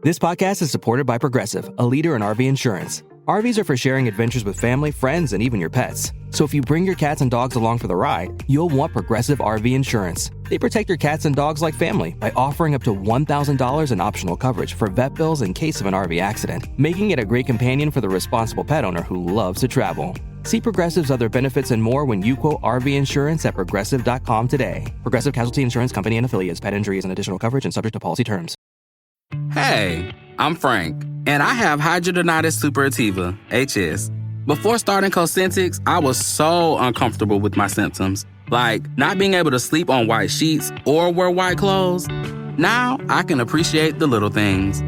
This podcast is supported by Progressive, a leader in RV insurance. RVs are for sharing adventures with family, friends, and even your pets. So if you bring your cats and dogs along for the ride, you'll want Progressive RV insurance. They protect your cats and dogs like family by offering up to $1,000 in optional coverage for vet bills in case of an RV accident, making it a great companion for the responsible pet owner who loves to travel. See Progressive's other benefits and more when you quote RV insurance at Progressive.com today. Progressive Casualty Insurance Company and Affiliates. Pet injuries and additional coverage and subject to policy terms. Hey, I'm Frank, and I have hidradenitis suppurativa, HS. Before starting Cosentyx, I was so uncomfortable with my symptoms, like not being able to sleep on white sheets or wear white clothes. Now I can appreciate the little things.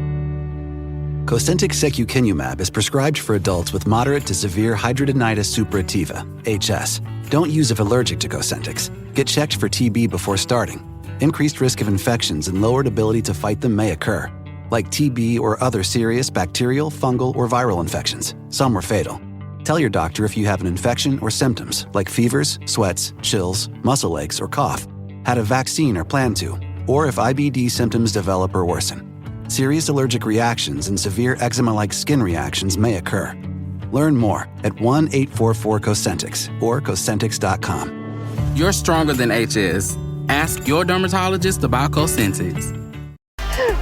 Cosentyx secukinumab is prescribed for adults with moderate to severe hidradenitis suppurativa, HS. Don't use if allergic to Cosentyx. Get checked for TB before starting. Increased risk of infections and lowered ability to fight them may occur, like TB or other serious bacterial, fungal, or viral infections. Some were fatal. Tell your doctor if you have an infection or symptoms like fevers, sweats, chills, muscle aches, or cough, had a vaccine or plan to, or if IBD symptoms develop or worsen. Serious allergic reactions and severe eczema-like skin reactions may occur. Learn more at 1-844-COSENTYX or Cosentyx.com. You're stronger than HS. Ask your dermatologist about Cosentyx.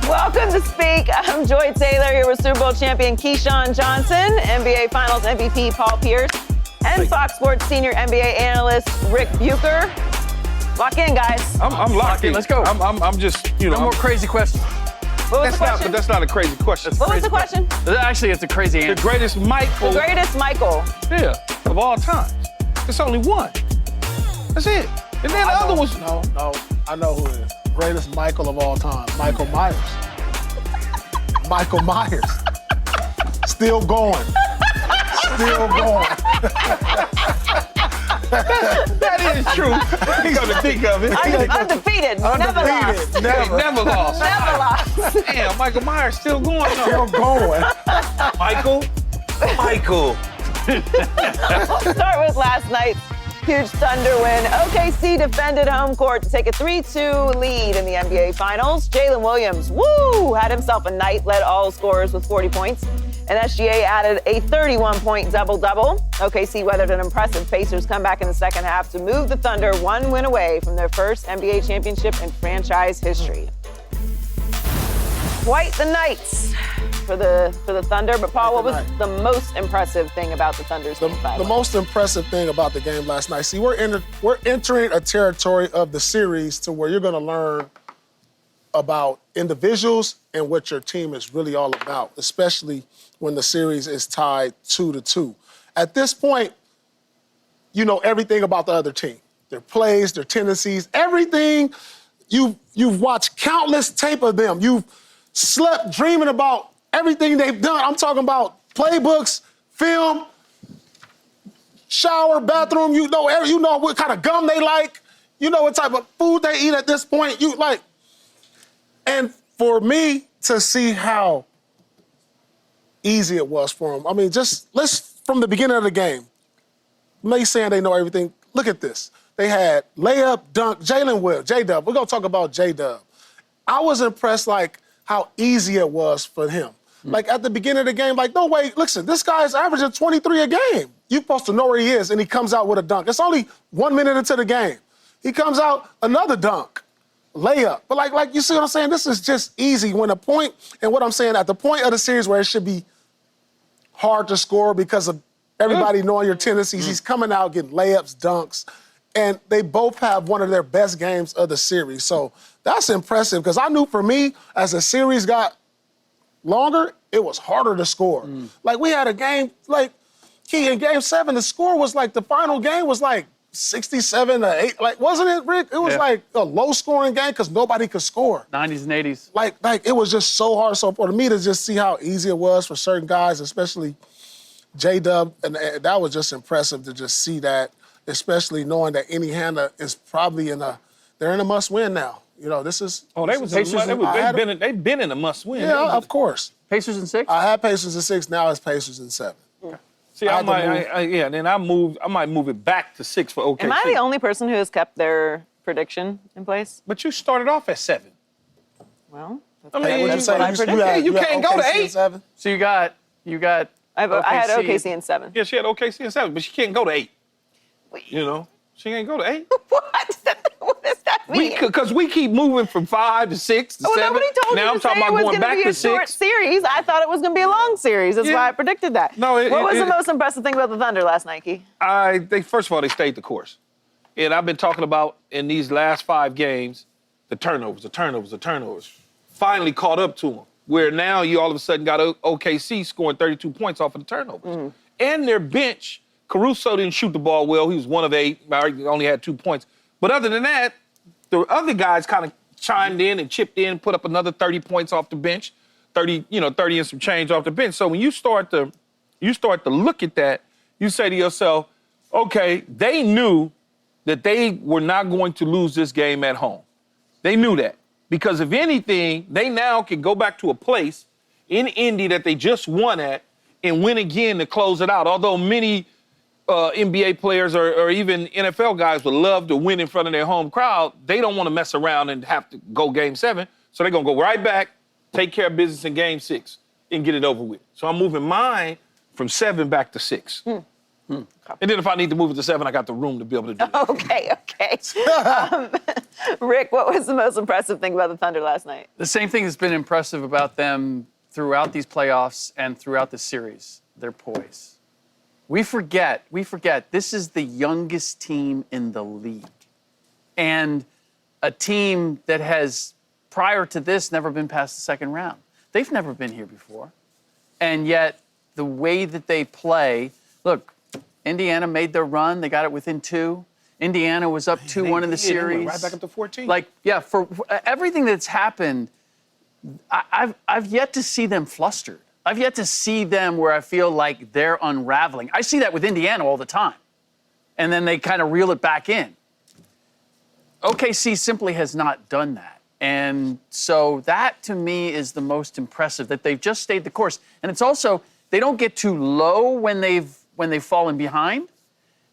Welcome to Speak. I'm Joy Taylor here with Super Bowl champion Keyshawn Johnson, NBA Finals MVP Paul Pierce, and Fox Sports senior NBA analyst Rick Bucher. Lock in, guys. I'm locked in. Let's go. I'm just, No more crazy questions. What was the question? That's not a crazy question. What was the question? Actually, it's a crazy answer. The greatest Michael. The greatest Michael. Yeah, of all time. It's only one. That's it. And then the other was. No, I know who it is. Greatest Michael of all time, Michael Myers. Michael Myers. Still going. Still going. That is true. You got to think of it. Undefeated. Never lost. Never lost. Never lost. Damn, Michael Myers still going. Still going. Michael. We'll start with last night's huge Thunder win. OKC defended home court to take a 3-2 lead in the NBA Finals. Jalen Williams, had himself a night, led all scorers with 40 points. And SGA added a 31-point double-double. OKC weathered an impressive Pacers comeback in the second half to move the Thunder one win away from their first NBA championship in franchise history. Quite the nights for the Thunder. But Paul, what was the most impressive thing about the Thunder's game? The most impressive thing about the game last night, see, we're entering a territory of the series to where you're going to learn about individuals and what your team is really all about, especially when the series is tied 2-2. At this point, you know everything about the other team, their plays, their tendencies, everything. You've watched countless tape of them. You've slept dreaming about everything they've done. I'm talking about playbooks, film, shower, bathroom. You know what kind of gum they like. You know what type of food they eat at this point. And for me to see how easy it was for them. I mean, from the beginning of the game, they saying they know everything. Look at this. They had layup, dunk, Jalen Will, J-Dub. We're going to talk about J-Dub. I was impressed, how easy it was for him. At the beginning of the game, no way, listen, this guy's averaging 23 a game. You're supposed to know where he is, and he comes out with a dunk. It's only 1 minute into the game. He comes out, another dunk, layup. But you see what I'm saying? This is just easy. When at the point of the series where it should be hard to score because of everybody knowing your tendencies, he's coming out getting layups, dunks, and they both have one of their best games of the series. So that's impressive because I knew for me, as the series got longer, it was harder to score. We had a game, in Game 7, the score was the final game was 67-8. Wasn't it, Rick? It was a low-scoring game because nobody could score. 90s and 80s. It was just so hard. So for me to just see how easy it was for certain guys, especially J-Dub, and that was just impressive to just see that, especially knowing that Indiana is probably they're in a must-win now. This is. Oh, they've been in a must-win. Yeah, of course. Pacers in 6? I had Pacers in 6. Now it's Pacers in 7. Okay. See, I might move it back to 6 for OKC. Am I the only person who has kept their prediction in place? But you started off at 7. Well, I mean, That's what I predicted. you can't go to OKC 8. 7? So you got I had OKC in 7. Yeah, she had OKC in 7, but she can't go to 8. You know, she can't go to 8. What does that mean? Because we keep moving from 5 to 6 to 7. Nobody told now you I'm to say talking it about was going going to back be to a short 6. series. I thought it was going to be a long series. That's why I predicted that. No, what was the most impressive thing about the Thunder last night, Key? First of all, they stayed the course. And I've been talking about in these last 5 games, the turnovers. Finally caught up to them. Where now you all of a sudden got OKC scoring 32 points off of the turnovers. And their bench, Caruso didn't shoot the ball well. He was 1 of 8. He only had 2 points. But other than that, the other guys kind of chimed in and chipped in, put up another 30 points off the bench, 30 and some change off the bench. So when you start to look at that, you say to yourself, okay, they knew that they were not going to lose this game at home. They knew that. Because if anything, they now can go back to a place in Indy that they just won at and win again to close it out. Although many NBA players or even NFL guys would love to win in front of their home crowd, they don't want to mess around and have to go Game 7. So they're going to go right back, take care of business in Game 6, and get it over with. So I'm moving mine from 7 back to 6. And then if I need to move it to 7, I got the room to be able to do that. Okay. Rick, what was the most impressive thing about the Thunder last night? the same thing that's been impressive about them throughout these playoffs and throughout the series. Their poise. We forget this is the youngest team in the league. And a team that has, prior to this, never been past the second round. They've never been here before. And yet, the way that they play, look, Indiana made their run. They got it within 2. Indiana was up 2-1 in the series. Right back up to 14. For everything that's happened, I've yet to see them flustered. I've yet to see them where I feel like they're unraveling. I see that with Indiana all the time. And then they kind of reel it back in. OKC simply has not done that. And so that, to me, is the most impressive, that they've just stayed the course. And it's also, they don't get too low when they've fallen behind,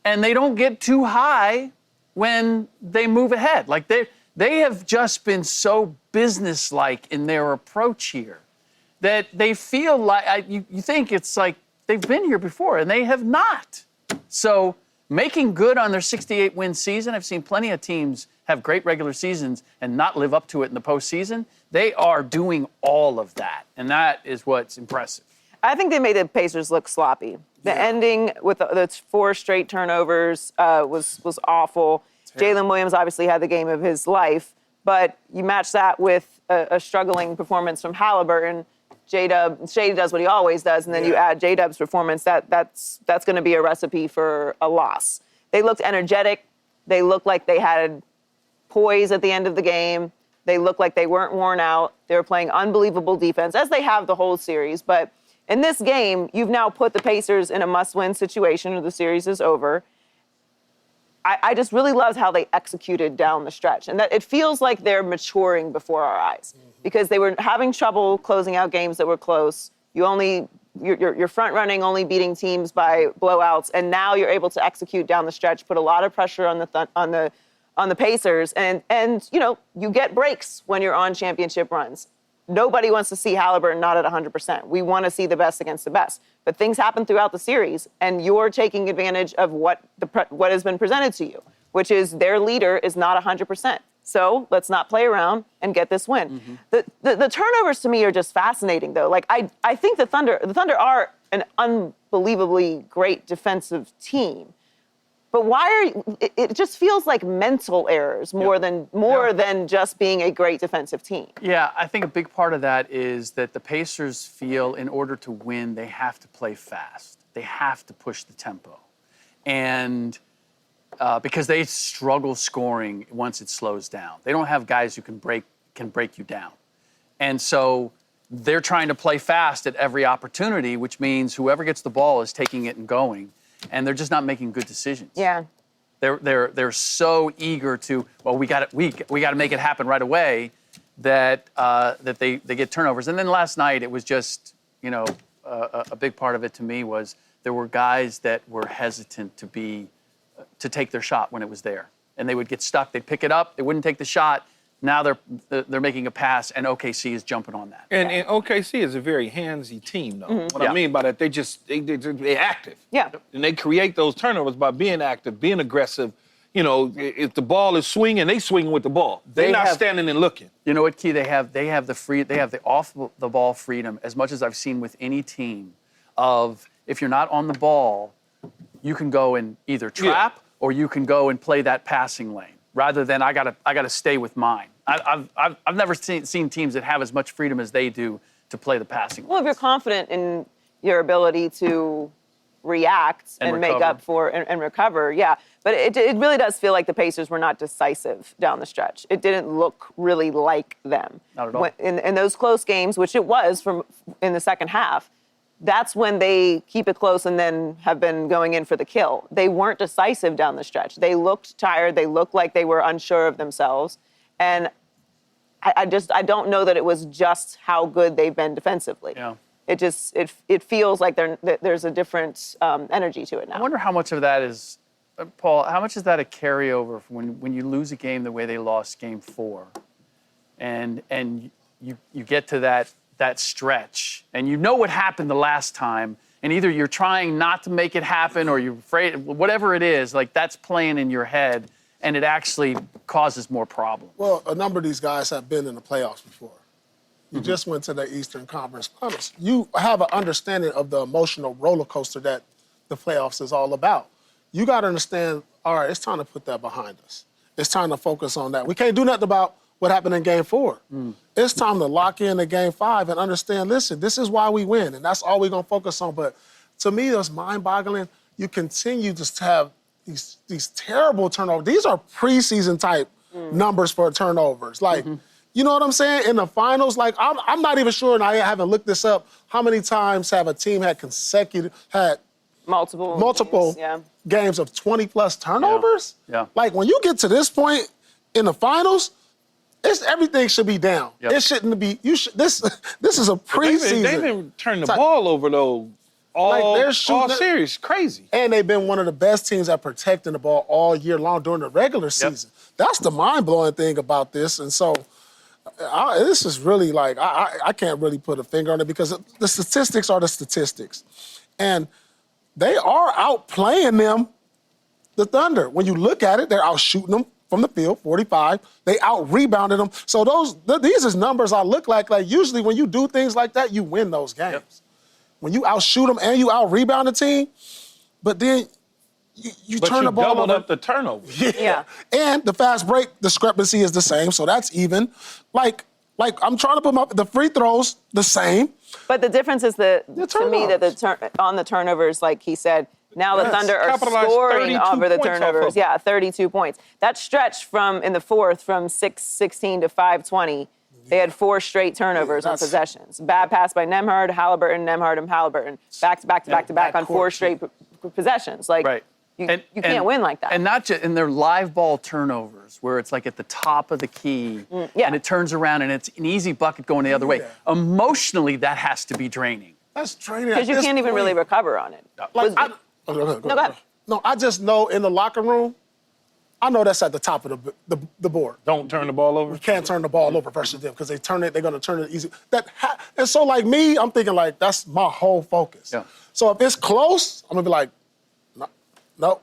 and they don't get too high when they move ahead. Like, they have just been so businesslike in their approach here that they feel like, you think it's like they've been here before, and they have not. So making good on their 68-win season, I've seen plenty of teams have great regular seasons and not live up to it in the postseason. They are doing all of that, and that is what's impressive. I think they made the Pacers look sloppy. The ending with the 4 straight turnovers was awful. Jalen Williams obviously had the game of his life, but you match that with a struggling performance from Halliburton. Shady does what he always does, and then you add J-Dub's performance. That's going to be a recipe for a loss. They looked energetic. They looked like they had poise at the end of the game. They looked like they weren't worn out. They were playing unbelievable defense, as they have the whole series. But in this game, you've now put the Pacers in a must-win situation, or the series is over. I just really loved how they executed down the stretch, and that it feels like they're maturing before our eyes, because they were having trouble closing out games that were close. You're front-running, only beating teams by blowouts, and now you're able to execute down the stretch, put a lot of pressure on the Pacers, and you get breaks when you're on championship runs. Nobody wants to see Halliburton not at 100%. We want to see the best against the best. But things happen throughout the series, and you're taking advantage of what has been presented to you, which is their leader is not 100%. So let's not play around and get this win. The turnovers to me are just fascinating, though. Like, I think the Thunder are an unbelievably great defensive team. But it just feels like mental errors more than just being a great defensive team. Yeah, I think a big part of that is that the Pacers feel in order to win, they have to play fast. They have to push the tempo. And because they struggle scoring once it slows down. They don't have guys who can break you down. And so they're trying to play fast at every opportunity, which means whoever gets the ball is taking it and going. And they're just not making good decisions. Yeah. They're so eager to, well, we got to make it happen right away, that they get turnovers. And then last night it was just, a big part of it to me was there were guys that were hesitant to take their shot when it was there. And they would get stuck, they'd pick it up, they wouldn't take the shot. Now they're making a pass, and OKC is jumping on that. And OKC is a very handsy team, though. What I mean by that, they're active. Yeah. And they create those turnovers by being active, being aggressive. You know, if the ball is swinging, they swing with the ball. They're not standing and looking. You know what, Key? They have the off the ball freedom as much as I've seen with any team. Of if you're not on the ball, you can go and either trap or you can go and play that passing lane. Rather than I gotta stay with mine. I've never seen teams that have as much freedom as they do to play the passing. Well, if you're confident in your ability to react and make up for and recover, yeah. But it really does feel like the Pacers were not decisive down the stretch. It didn't look really like them. Not at all. In those close games, which it was in the second half, that's when they keep it close and then have been going in for the kill. They weren't decisive down the stretch. They looked tired. They looked like they were unsure of themselves. And I don't know that it was just how good they've been defensively. Yeah. It feels like there's a different energy to it now. I wonder how much of that is, Paul, how much is that a carryover from when you lose a game the way they lost Game 4, and you get to that stretch, and you know what happened the last time, and either you're trying not to make it happen or you're afraid, whatever it is, like that's playing in your head, and it actually causes more problems. Well, a number of these guys have been in the playoffs before. You just went to the Eastern Conference Finals. You have an understanding of the emotional roller coaster that the playoffs is all about. You got to understand, all right, it's time to put that behind us. It's time to focus on that. We can't do nothing about what happened in Game 4. It's time to lock in the Game 5 and understand, listen, this is why we win, and that's all we're going to focus on. But to me, it's mind-boggling. You continue to have these terrible turnovers. These are preseason type numbers for turnovers. Like, you know what I'm saying? In the finals, like, I'm not even sure, and I haven't looked this up, how many times have a team had multiple games of 20-plus turnovers? Yeah. Like, when you get to this point in the finals, everything should be down. Yep. It shouldn't be. This is a preseason. They've been turning the ball over, though, all series. Crazy. And they've been one of the best teams at protecting the ball all year long during the regular season. That's the mind-blowing thing about this. And so this is really like, I can't really put a finger on it because the statistics are the statistics. And they are outplaying them, the Thunder. When you look at it, they're out-shooting them from the field, 45. They out-rebounded them. So these is numbers I look like usually when you do things like that, you win those games. Yep. When you out-shoot them and you out-rebound the team, but then you turn the ball over. Doubled up the turnovers. Yeah. And the fast break discrepancy is the same, so that's even. Like I'm trying to put the free throws the same. But the difference is that, to me, that on the turnovers, like he said, now the Thunder are scoring over the turnovers. 32 points. That stretch in the fourth from 6-16 to 5-20, they had 4 straight turnovers on possessions. Bad pass by Nembhard, Halliburton, Nembhard, and Halliburton. Back to back on 4 straight possessions. Like, you can't win like that. And not just in their live ball turnovers, where it's like at the top of the key, and it turns around and it's an easy bucket going the other way. Emotionally, that has to be draining. That's draining. Because you can't even really recover on it. Go ahead. No, I just know in the locker room, I know that's at the top of the board. Don't turn the ball over? You can't turn the ball over versus them because they're going to turn it easy. And so, like me, I'm thinking, like, that's my whole focus. Yeah. So if it's close, I'm going to be like, no,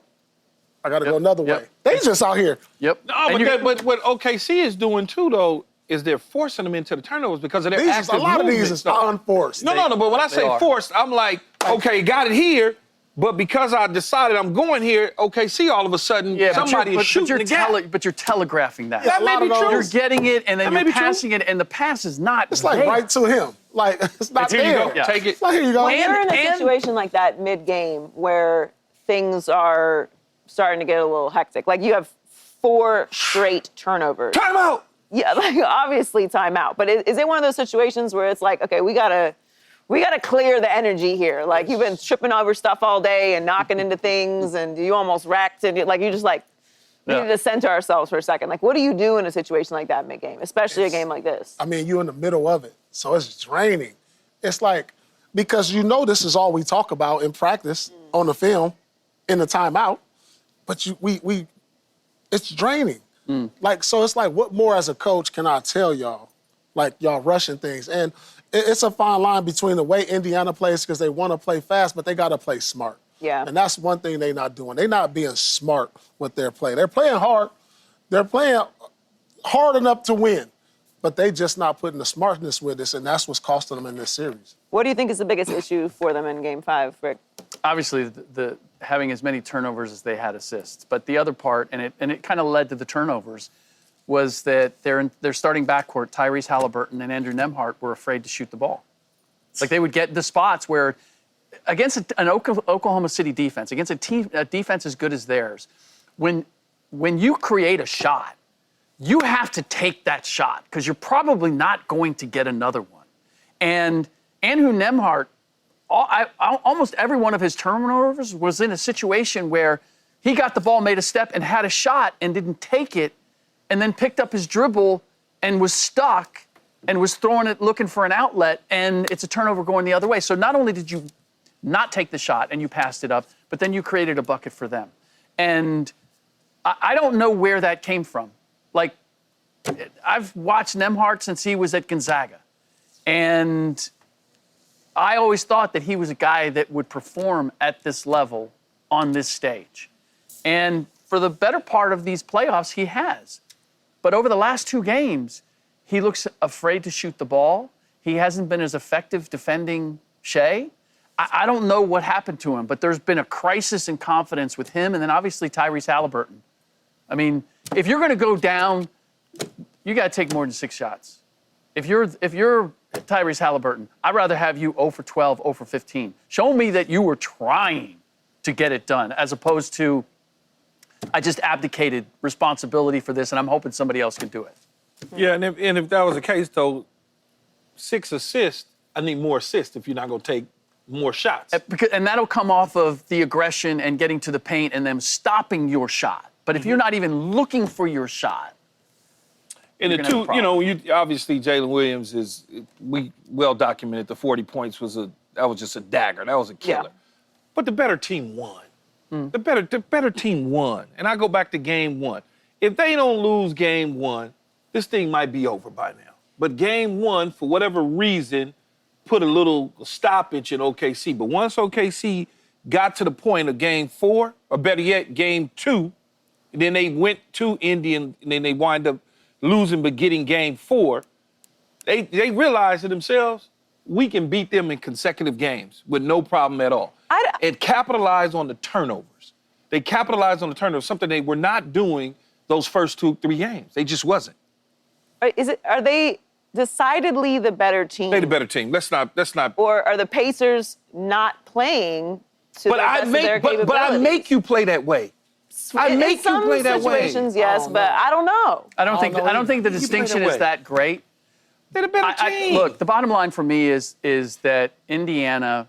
I got to go another way. They just out here. Yep. No, but what OKC is doing, too, though, is they're forcing them into the turnovers because of their active A lot of these movement. is unforced. No, but when I say forced, I'm like, okay, got it here, but because I decided I'm going here, OKC all of a sudden, somebody is shooting the gap. But you're telegraphing that. That may be true. You're getting it, and then you're passing it, and the pass is not It's like right to him. Like, it's not here there. you go. Take it. Like, here you go. When you're in a situation like that mid-game where things are starting to get a little hectic, like you have 4 straight turnovers. Timeout! Yeah, like obviously timeout. But is it one of those situations where it's like, okay, we gotta clear the energy here. Like you've been tripping over stuff all day and knocking into things, and you almost wrecked, and we need to center ourselves for a second. Like, what do you do in a situation like that mid-game, especially a game like this? I mean, you're in the middle of it, so it's draining. It's like, because this is all we talk about in practice on the film, in the timeout, but it's draining. Like, so it's like, what more as a coach can I tell y'all? Like, y'all rushing things. And it's a fine line between the way Indiana plays because they want to play fast, but they got to play smart. Yeah. And that's one thing they're not doing. They're not being smart with their play. They're playing hard. They're playing hard enough to win, but they just not putting the smartness with this, and that's what's costing them in this series. What do you think is the biggest issue for them in Game 5, Rick? Obviously, the having as many turnovers as they had assists. But the other part, and it kind of led to the turnovers, was that their starting backcourt, Tyrese Halliburton and Andrew Nembhard, were afraid to shoot the ball. Like, they would get the spots where, against an Oklahoma City defense, against a defense as good as theirs, when you create a shot, you have to take that shot because you're probably not going to get another one. And Andrew Nembhard, almost every one of his turnovers was in a situation where he got the ball, made a step, and had a shot and didn't take it, and then picked up his dribble and was stuck and was throwing it looking for an outlet, and it's a turnover going the other way. So not only did you not take the shot and you passed it up, but then you created a bucket for them. And I don't know where that came from. Like, I've watched Nembhard since he was at Gonzaga. And I always thought that he was a guy that would perform at this level on this stage. And for the better part of these playoffs, he has. But over the last 2 games, he looks afraid to shoot the ball. He hasn't been as effective defending Shea. I don't know what happened to him, but there's been a crisis in confidence with him, and then obviously Tyrese Halliburton. I mean, if you're going to go down, you got to take more than 6 shots. If you're Tyrese Halliburton, I'd rather have you 0 for 12, 0 for 15. Show me that you were trying to get it done, as opposed to, I just abdicated responsibility for this, and I'm hoping somebody else can do it. Yeah, and if that was the case, though, 6 assists, I need more assists if you're not going to take more shots. And that'll come off of the aggression and getting to the paint and them stopping your shot. But if you're not even looking for your shot, and the two, obviously Jalen Williams we well documented the 40 points that was just a dagger. That was a killer. Yeah. But the better team won. The better team won. And I go back to Game 1. If they don't lose Game 1, this thing might be over by now. But Game 1, for whatever reason, put a little stoppage in OKC. But once OKC got to the point of Game 4, or better yet, Game 2, and then they went to Indy, and then they wind up losing but getting Game 4, they realized to themselves, we can beat them in consecutive games with no problem at all. And capitalized on the turnovers. They capitalized on the turnovers, something they were not doing those first 2-3 games. They just wasn't. Are they decidedly the better team? They're the better team. Let's not. Or are the Pacers not playing to the best of their capabilities? But I make you play that way. I make you play that way. In some situations, yes, but I don't know. I don't think the distinction is that great. They're the better team. Look, the bottom line for me is that Indiana,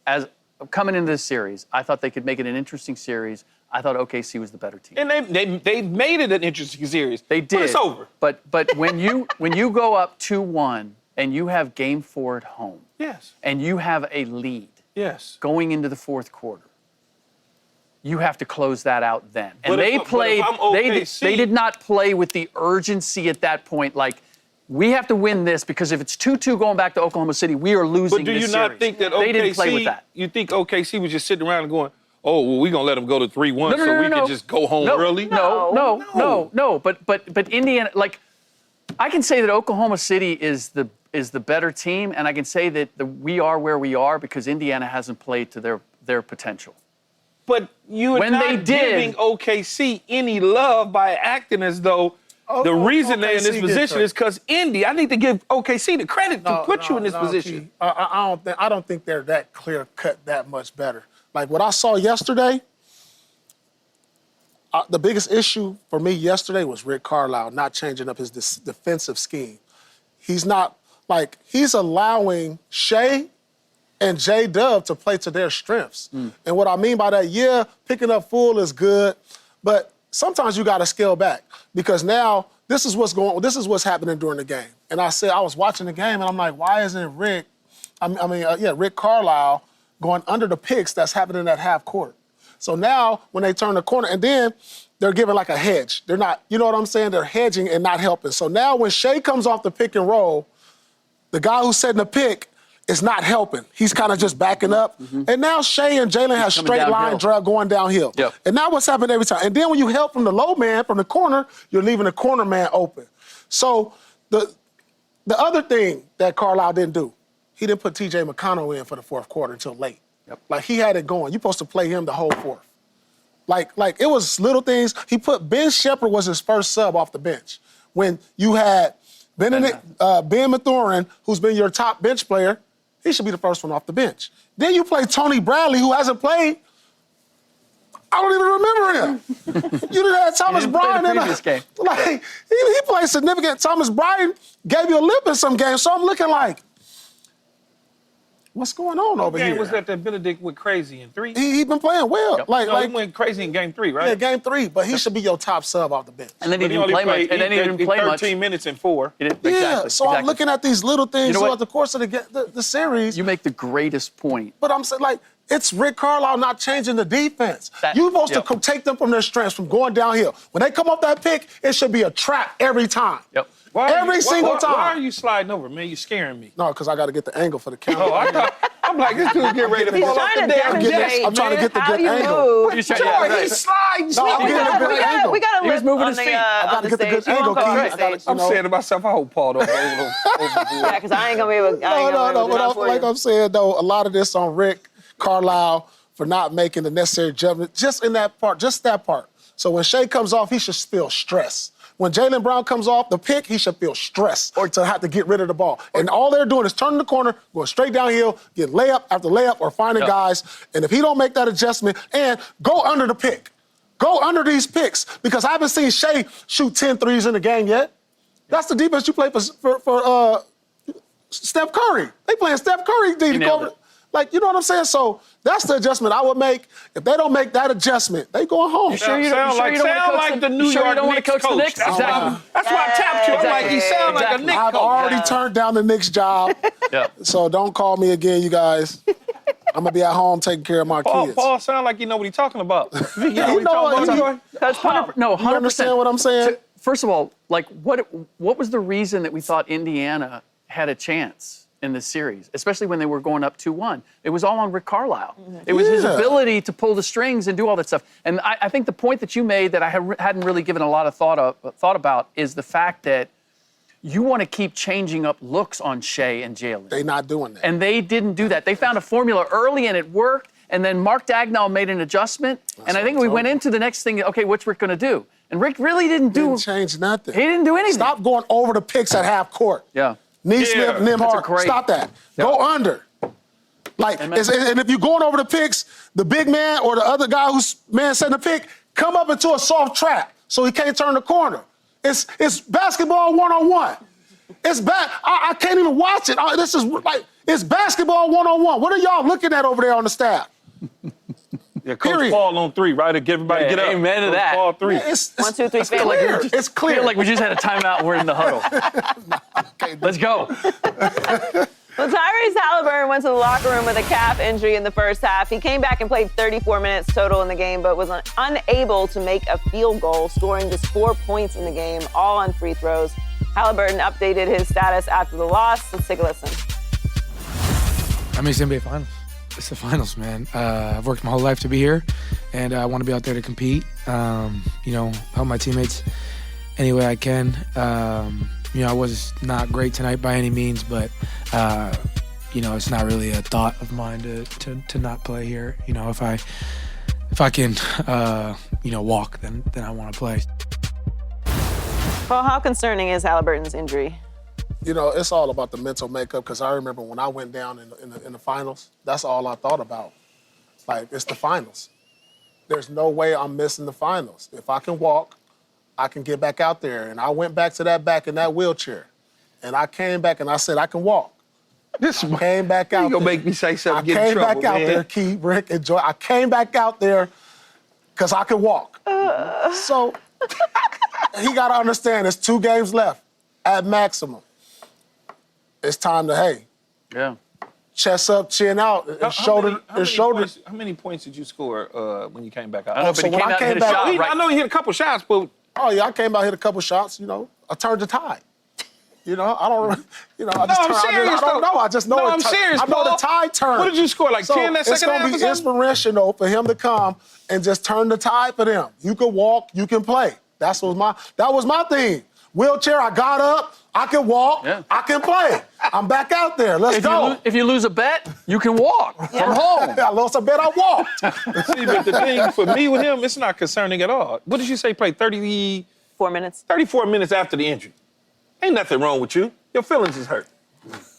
as coming into this series, I thought they could make it an interesting series. I thought OKC was the better team. And they made it an interesting series. They did. But it's over. But when you go up 2-1 and you have Game 4 at home, Yes. and you have a lead, Yes. going into the fourth quarter, you have to close that out then. And But they if played. I'm OKC, they did not play with the urgency at that point. Like, we have to win this because if it's 2-2 going back to Oklahoma City, we are losing. But do you this not series. think that they didn't OKC? play with that? You think OKC was just sitting around and going, "Oh, well, we're gonna let them go to 3-1 so we can just go home early"? No. But Indiana, like, I can say that Oklahoma City is the better team, and I can say that we are where we are because Indiana hasn't played to their potential. But you are not giving OKC any love by acting as though the reason they're in this position is because Indy. I need to give OKC the credit to put you in this position. I don't think they're that clear cut that much better. Like what I saw yesterday, the biggest issue for me yesterday was Rick Carlisle not changing up his defensive scheme. He's allowing Shea and J-Dub to play to their strengths. And what I mean by that, picking up full is good, but sometimes you got to scale back because now this is what's happening during the game. And I was watching the game and I'm like, why isn't Rick Carlisle going under the picks that's happening at half court? So now when they turn the corner, and then they're giving like a hedge. They're not, you know what I'm saying? They're hedging and not helping. So now when Shea comes off the pick and roll, the guy who's setting the pick is not helping. He's kind of just backing up. And now Shea and Jalen have straight line drive going downhill. Yep. And now what's happening every time? And then when you help from the low man, from the corner, you're leaving the corner man open. So the other thing that Carlisle didn't do, he didn't put T.J. McConnell in for the fourth quarter until late. Yep. Like, he had it going. You're supposed to play him the whole fourth. Like it was little things. He put Ben Shepherd was his first sub off the bench. When you had Ben Mathurin, who's been your top bench player, he should be the first one off the bench. Then you play Tony Bradley, who hasn't played. I don't even remember him. You done had Thomas Bryan in this game. Like, he played significant. Thomas Bryan gave you a lip in some games, so I'm looking like, what's going on over here? Game was that Benedict went crazy in 3? He been playing well. Yep. Like He went crazy in game 3, right? yeah, game 3, but he should be your top sub off the bench. And then he But didn't play much. And then he didn't play 13 much. minutes in 4. He didn't- Yeah, exactly, so I'm exactly. looking at these little things You know throughout what? the course of the series. You make the greatest point. But I'm saying, like, it's Rick Carlisle not changing the defense. You're supposed to take them from their strengths, from going downhill. When they come off that pick, it should be a trap every time. Yep. Every single time. Why are you sliding over, man? You're scaring me. No, because I got to get the angle for the camera. Oh, I thought, I'm like, this dude get ready to He's fall off trying the to damn demonstrate, jet. I'm trying to get the how good you angle. move. He's trying- Joy, yeah, right. he's sliding. No, I'm sneaking getting up. a good angle. We got a He was lip moving on his the, feet. I on gotta the get the stage. good You won't angle, go on Keith. the stage. I'm saying to myself, I hope Paul don't go overboard. Yeah, because I ain't going to be able to No, but like I'm saying, though, a lot of this on Rick Carlisle for not making the necessary judgment, just in that part, just that part. So when Shea comes off, he should feel stress. When Jaylen Brown comes off the pick, he should feel stress or to have to get rid of the ball. And all they're doing is turning the corner, going straight downhill, get layup after layup or finding guys. And if he don't make that adjustment, and go under the pick. Go under these picks, because I haven't seen Shea shoot 10 threes in the game yet. That's the defense you play for Steph Curry. They playing Steph Curry. Like, you know what I'm saying? So that's the adjustment I would make. If they don't make that adjustment, they going home. You sure you don't want to coach the New York Knicks coach. Knicks? Exactly. That's why I tapped you. I'm like, he sound like a Exactly. Knicks I've coach. already turned down the Knicks job. Yeah. So don't call me again, you guys. I'm going to be at home taking care of my kids. Paul sound like you know what he's talking about. You Yeah, he know what he- That's 100%. No, 100%. You understand what I'm saying? So, first of all, like, what was the reason that we thought Indiana had a chance in this series, especially when they were going up 2-1? It was all on Rick Carlisle. It was his ability to pull the strings and do all that stuff. And I think the point that you made that I hadn't really given a lot of thought about is the fact that you want to keep changing up looks on Shea and Jalen. They not doing that. And they didn't do that. They found a formula early and it worked. And then Mark Dagnall made an adjustment. And I think we went into the next thing, okay, what's Rick going to do? And Rick really didn't change nothing. He didn't do anything. Stop going over the picks at half court. Yeah. Neesmith, Nimhart, great- stop that. Go under. Like, and if you're going over the picks, the big man or the other guy who's setting the pick, come up into a soft trap so he can't turn the corner. It's basketball 1-on-1. It's bad. I can't even watch it. This is like, it's basketball 1-on-1. What are y'all looking at over there on the staff? Yeah, Coach Paul on 3, right? Get everybody get up. Amen to Coach that. Paul 3. Yeah, it's 1, 2, 3, it's clear. It's clear. I feel like we just had a timeout and we're in the huddle. Let's go. Well, Tyrese Halliburton went to the locker room with a calf injury in the first half. He came back and played 34 minutes total in the game, but was unable to make a field goal, scoring just 4 points in the game, all on free throws. Halliburton updated his status after the loss. Let's take a listen. I mean, it's NBA Finals. It's the finals, man. I've worked my whole life to be here, and I want to be out there to compete, help my teammates any way I can. I was not great tonight by any means, but, it's not really a thought of mine to not play here. If I can, walk, then I want to play. Well, how concerning is Halliburton's injury? It's all about the mental makeup, because I remember when I went down in the finals, that's all I thought about. Like, it's the finals. There's no way I'm missing the finals. If I can walk, I can get back out there. And I went back to that back in that wheelchair. And I came back and I said, I can walk. Came back out there. You gonna make me say something, get in I came trouble, back out man. there, Key, Rick, and Joy. I came back out there because I can walk. So he got to understand there's 2 games left at maximum. It's time to, chest up, chin out, and shoulder. How many points did you score when you came back out? I know, but so he when came I out and came hit a back- shot, right? I know he hit a couple shots, but Oh yeah, I came out, hit a couple shots. I turned the tide. I don't. I'm serious, I don't know. I just know. No, I'm serious, I know Paul. the tide turned. What did you score, like 10 that second half or It's gonna be something? inspirational for him to come and just turn the tide for them. You can walk, you can play. That was my thing. Wheelchair, I got up, I can walk, I can play. I'm back out there. Let's go. If you lose a bet, you can walk from home. I lost a bet, I walked. See, but the thing for me with him, it's not concerning at all. What did you say? Played 4 minutes. 34 minutes after the injury. Ain't nothing wrong with you. Your feelings is hurt.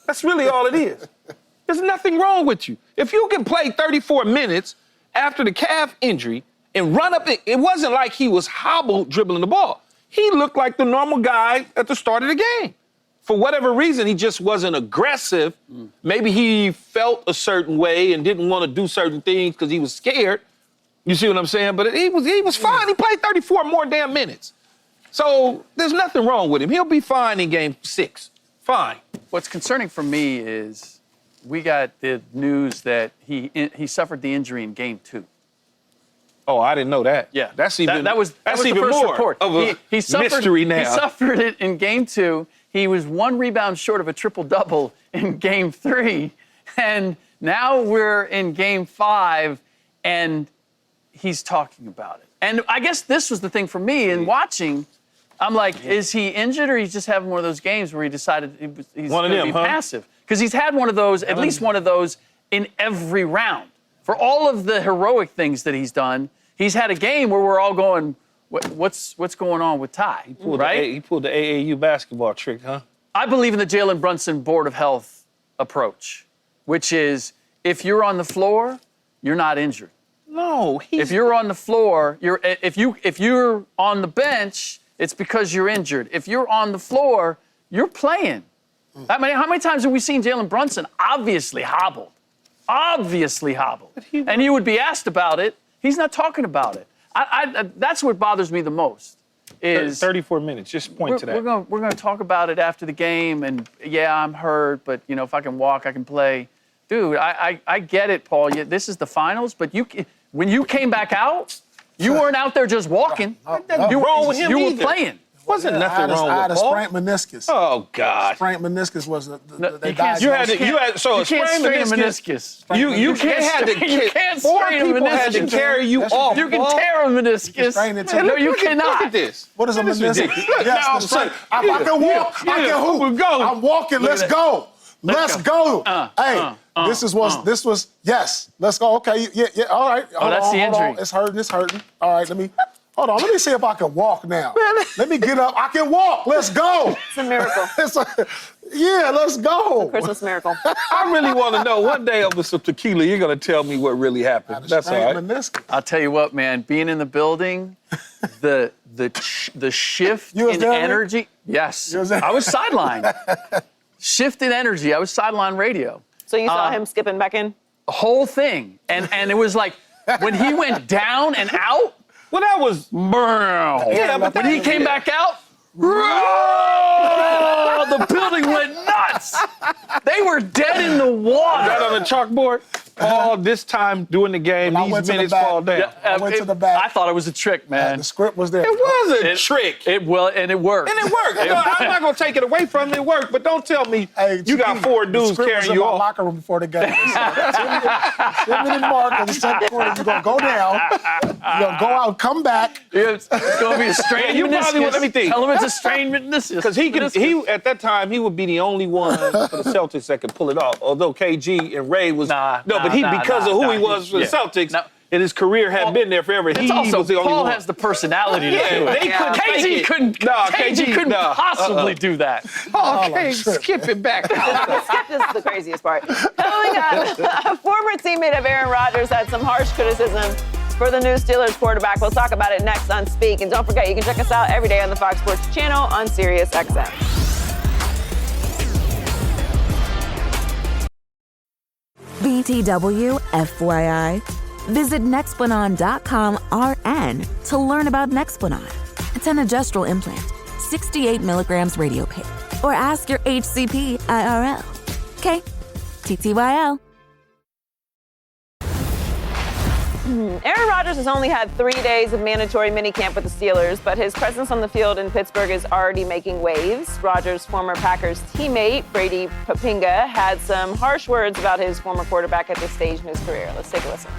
That's really all it is. There's nothing wrong with you. If you can play 34 minutes after the calf injury and run up, it wasn't like he was hobbled dribbling the ball. He looked like the normal guy at the start of the game. For whatever reason, he just wasn't aggressive. Maybe he felt a certain way and didn't want to do certain things because he was scared. You see what I'm saying? But he was fine. He played 34 more damn minutes. So there's nothing wrong with him. He'll be fine in game 6. Fine. What's concerning for me is we got the news that he suffered the injury in game 2. Oh, I didn't know that. Yeah, That's even that was even the first more report. of a He suffered, mystery now. He suffered it in game 2. He was 1 rebound short of a triple-double in game 3. And now we're in game 5, and he's talking about it. And I guess this was the thing for me in watching. I'm like, is he injured or he's just having one of those games where he decided he's going to be passive? Because he's had one of those, at least one of those, in every round. For all of the heroic things that he's done, he's had a game where we're all going, what's going on with Ty? He pulled the AAU basketball trick, huh? I believe in the Jalen Brunson Board of Health approach, which is if you're on the floor, you're not injured. No, if you're on the floor, if you're on the bench, it's because you're injured. If you're on the floor, you're playing. How many times have we seen Jalen Brunson obviously hobbled? Obviously hobbled. And you would be asked about it. He's not talking about it. That's what bothers me the most. Is 34 minutes. Just point to that. We're gonna talk about it after the game, and yeah, I'm hurt, but if I can walk, I can play. Dude, I get it, Paul. This is the finals, but when you came back out, you weren't out there just walking. You were playing. Wasn't nothing wrong with Paul. I had a sprained meniscus. Oh God! Sprained meniscus was the you can't strain a meniscus. You can't strain a meniscus. Had to carry you off. You can tear a meniscus. No, you cannot. Look at this. What is a meniscus? Yes, I can walk. I can hoop. I'm walking. Let's go. Let's go. Hey, this was. Yes, let's go. Okay, yeah. All right. That's the injury. It's hurting. All right, Hold on, let me see if I can walk now. Let me get up. I can walk. Let's go. It's a miracle. Let's go. It's a Christmas miracle. I really want to know. One day over some tequila, you're going to tell me what really happened. That's all right. Meniscus. I'll tell you what, man. Being in the building, the shift in energy. Yes, I was sidelined. Shift in energy. I was sideline radio. So you saw him skipping back in? The whole thing. And it was like, when he went down and out, well, that was... Yeah, but when he came back out, the building went nuts. They were dead in the water. Right on the chalkboard? Paul, this time during the game, these minutes fall down. I went to the back. I thought it was a trick, man. The script was there. It was a trick. And it worked. And it worked. I'm not going to take it away from it. It worked. But don't tell me you got 4 dudes carrying you off. Locker room before the game. 10-minute mark of the second quarter. You're going to go down. You're going to go out, come back. It's going to be a strained meniscus. Let me think. Tell him it's a strained meniscus. Because he at that time, he would be the only one for the Celtics that could pull it off. Although KG and Ray was... because of who he was for the Celtics, and his career had been there forever. He was the only Paul one. has the personality to do it. KG couldn't possibly do that. Okay, skip it back. Skip is the craziest part. Coming up, a former teammate of Aaron Rodgers had some harsh criticism for the new Steelers quarterback. We'll talk about it next on Speak. And don't forget, you can check us out every day on the Fox Sports channel on Sirius XM. BTW, FYI. Visit Nexplanon.com RN to learn about Nexplanon. It's an adjustable implant, 68 milligrams radio pain. Or ask your HCP IRL. Okay, TTYL. Aaron Rodgers has only had 3 days of mandatory minicamp with the Steelers, but his presence on the field in Pittsburgh is already making waves. Rodgers' former Packers teammate, Brady Papinga, had some harsh words about his former quarterback at this stage in his career. Let's take a listen.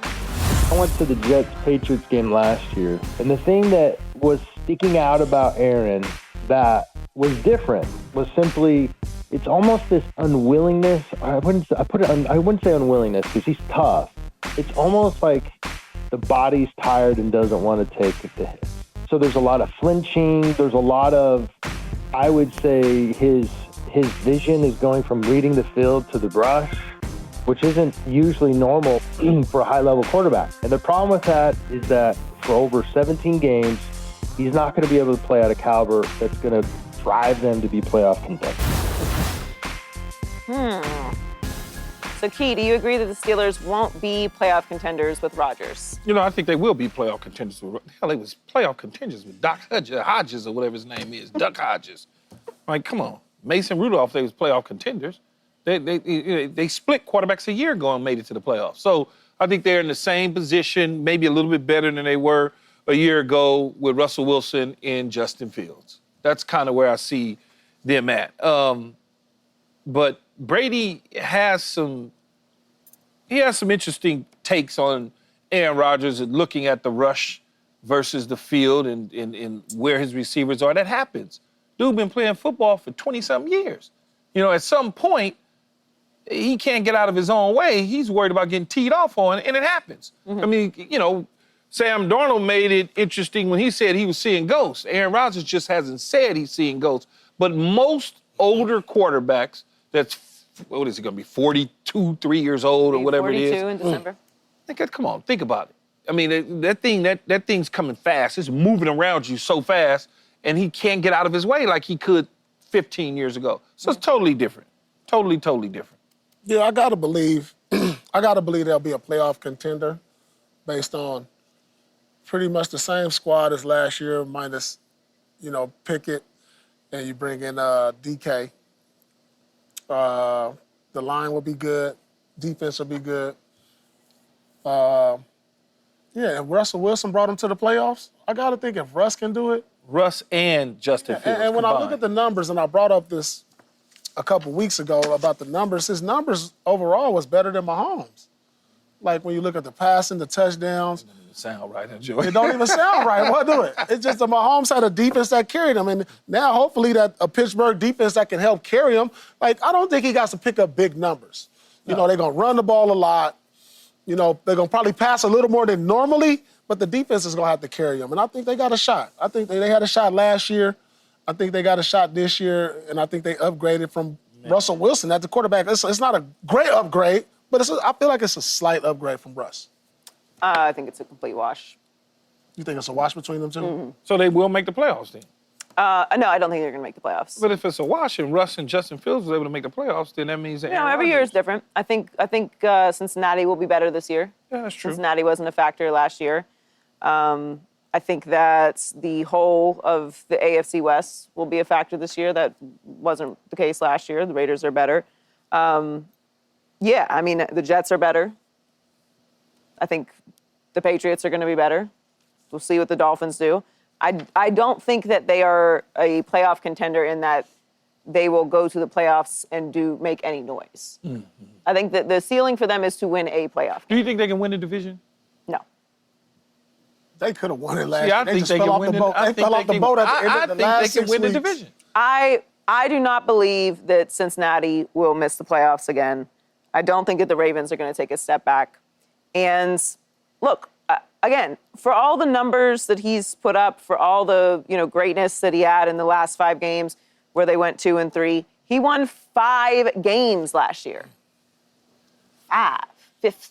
I went to the Jets-Patriots game last year, and the thing that was sticking out about Aaron that was different was simply it's almost this unwillingness. I wouldn't say unwillingness because he's tough. It's almost like the body's tired and doesn't want to take the hit. So there's a lot of flinching. There's a lot of, I would say, his vision is going from reading the field to the brush, which isn't usually normal for a high-level quarterback. And the problem with that is that for over 17 games, he's not going to be able to play at a caliber that's going to drive them to be playoff contenders. So, Key, do you agree that the Steelers won't be playoff contenders with Rodgers? I think they will be playoff contenders. Hell, they was playoff contenders with Doc Hodges or whatever his name is, Duck Hodges. Like, come on. Mason Rudolph, they was playoff contenders. They split quarterbacks a year ago and made it to the playoffs. So I think they're in the same position, maybe a little bit better than they were a year ago with Russell Wilson and Justin Fields. That's kind of where I see them at. But Brady has some interesting takes on Aaron Rodgers and looking at the rush versus the field and where his receivers are. That happens. Dude been playing football for 20-something years. At some point, he can't get out of his own way. He's worried about getting teed off on, and it happens. Mm-hmm. I mean, Sam Darnold made it interesting when he said he was seeing ghosts. Aaron Rodgers just hasn't said he's seeing ghosts. But most older quarterbacks what is he going to be, 42, 3 years old or whatever it is? 42 in December. Come on, think about it. I mean, that thing's coming fast. It's moving around you so fast, and he can't get out of his way like he could 15 years ago. So it's totally different. Totally different. Yeah, I gotta believe they'll be a playoff contender based on pretty much the same squad as last year, minus, Pickett, and you bring in DK. The line will be good. Defense will be good. And Russell Wilson brought him to the playoffs. I got to think if Russ can do it. Russ and Justin Fields And when combined. I look at the numbers, and I brought up this a couple weeks ago about the numbers, his numbers overall was better than Mahomes. Like when you look at the passing, the touchdowns. It doesn't sound right, enjoy. It don't even sound right. What do it? It's just the Mahomes had a defense that carried him. And now hopefully that a Pittsburgh defense that can help carry him. Like, I don't think he got to pick up big numbers. They're going to run the ball a lot. They're going to probably pass a little more than normally, but the defense is going to have to carry them. And I think they got a shot. I think they had a shot last year. I think they got a shot this year, and I think they upgraded from Russell Wilson at the quarterback. It's not a great upgrade, but I feel like it's a slight upgrade from Russ. I think it's a complete wash. You think it's a wash between them two? Mm-hmm. So they will make the playoffs then? No, I don't think they're going to make the playoffs. But if it's a wash and Russ and Justin Fields was able to make the playoffs, then that means that every year is different. I think Cincinnati will be better this year. Yeah, that's true. Cincinnati wasn't a factor last year. I think that the whole of the AFC West will be a factor this year. That wasn't the case last year. The Raiders are better. The Jets are better. I think the Patriots are going to be better. We'll see what the Dolphins do. I don't think that they are a playoff contender in that they will go to the playoffs and make any noise. Mm-hmm. I think that the ceiling for them is to win a playoff game. Do you think they can win the division? No. They could have won it last year. I think they can win the boat. They fell off the boat at the end of the last 6 weeks. I think they can win the division. I do not believe that Cincinnati will miss the playoffs again. I don't think that the Ravens are going to take a step back. And look, again, for all the numbers that he's put up, for all the greatness that he had in the last 5 games where they went 2-3, he won 5 games last year. 5. Fifth.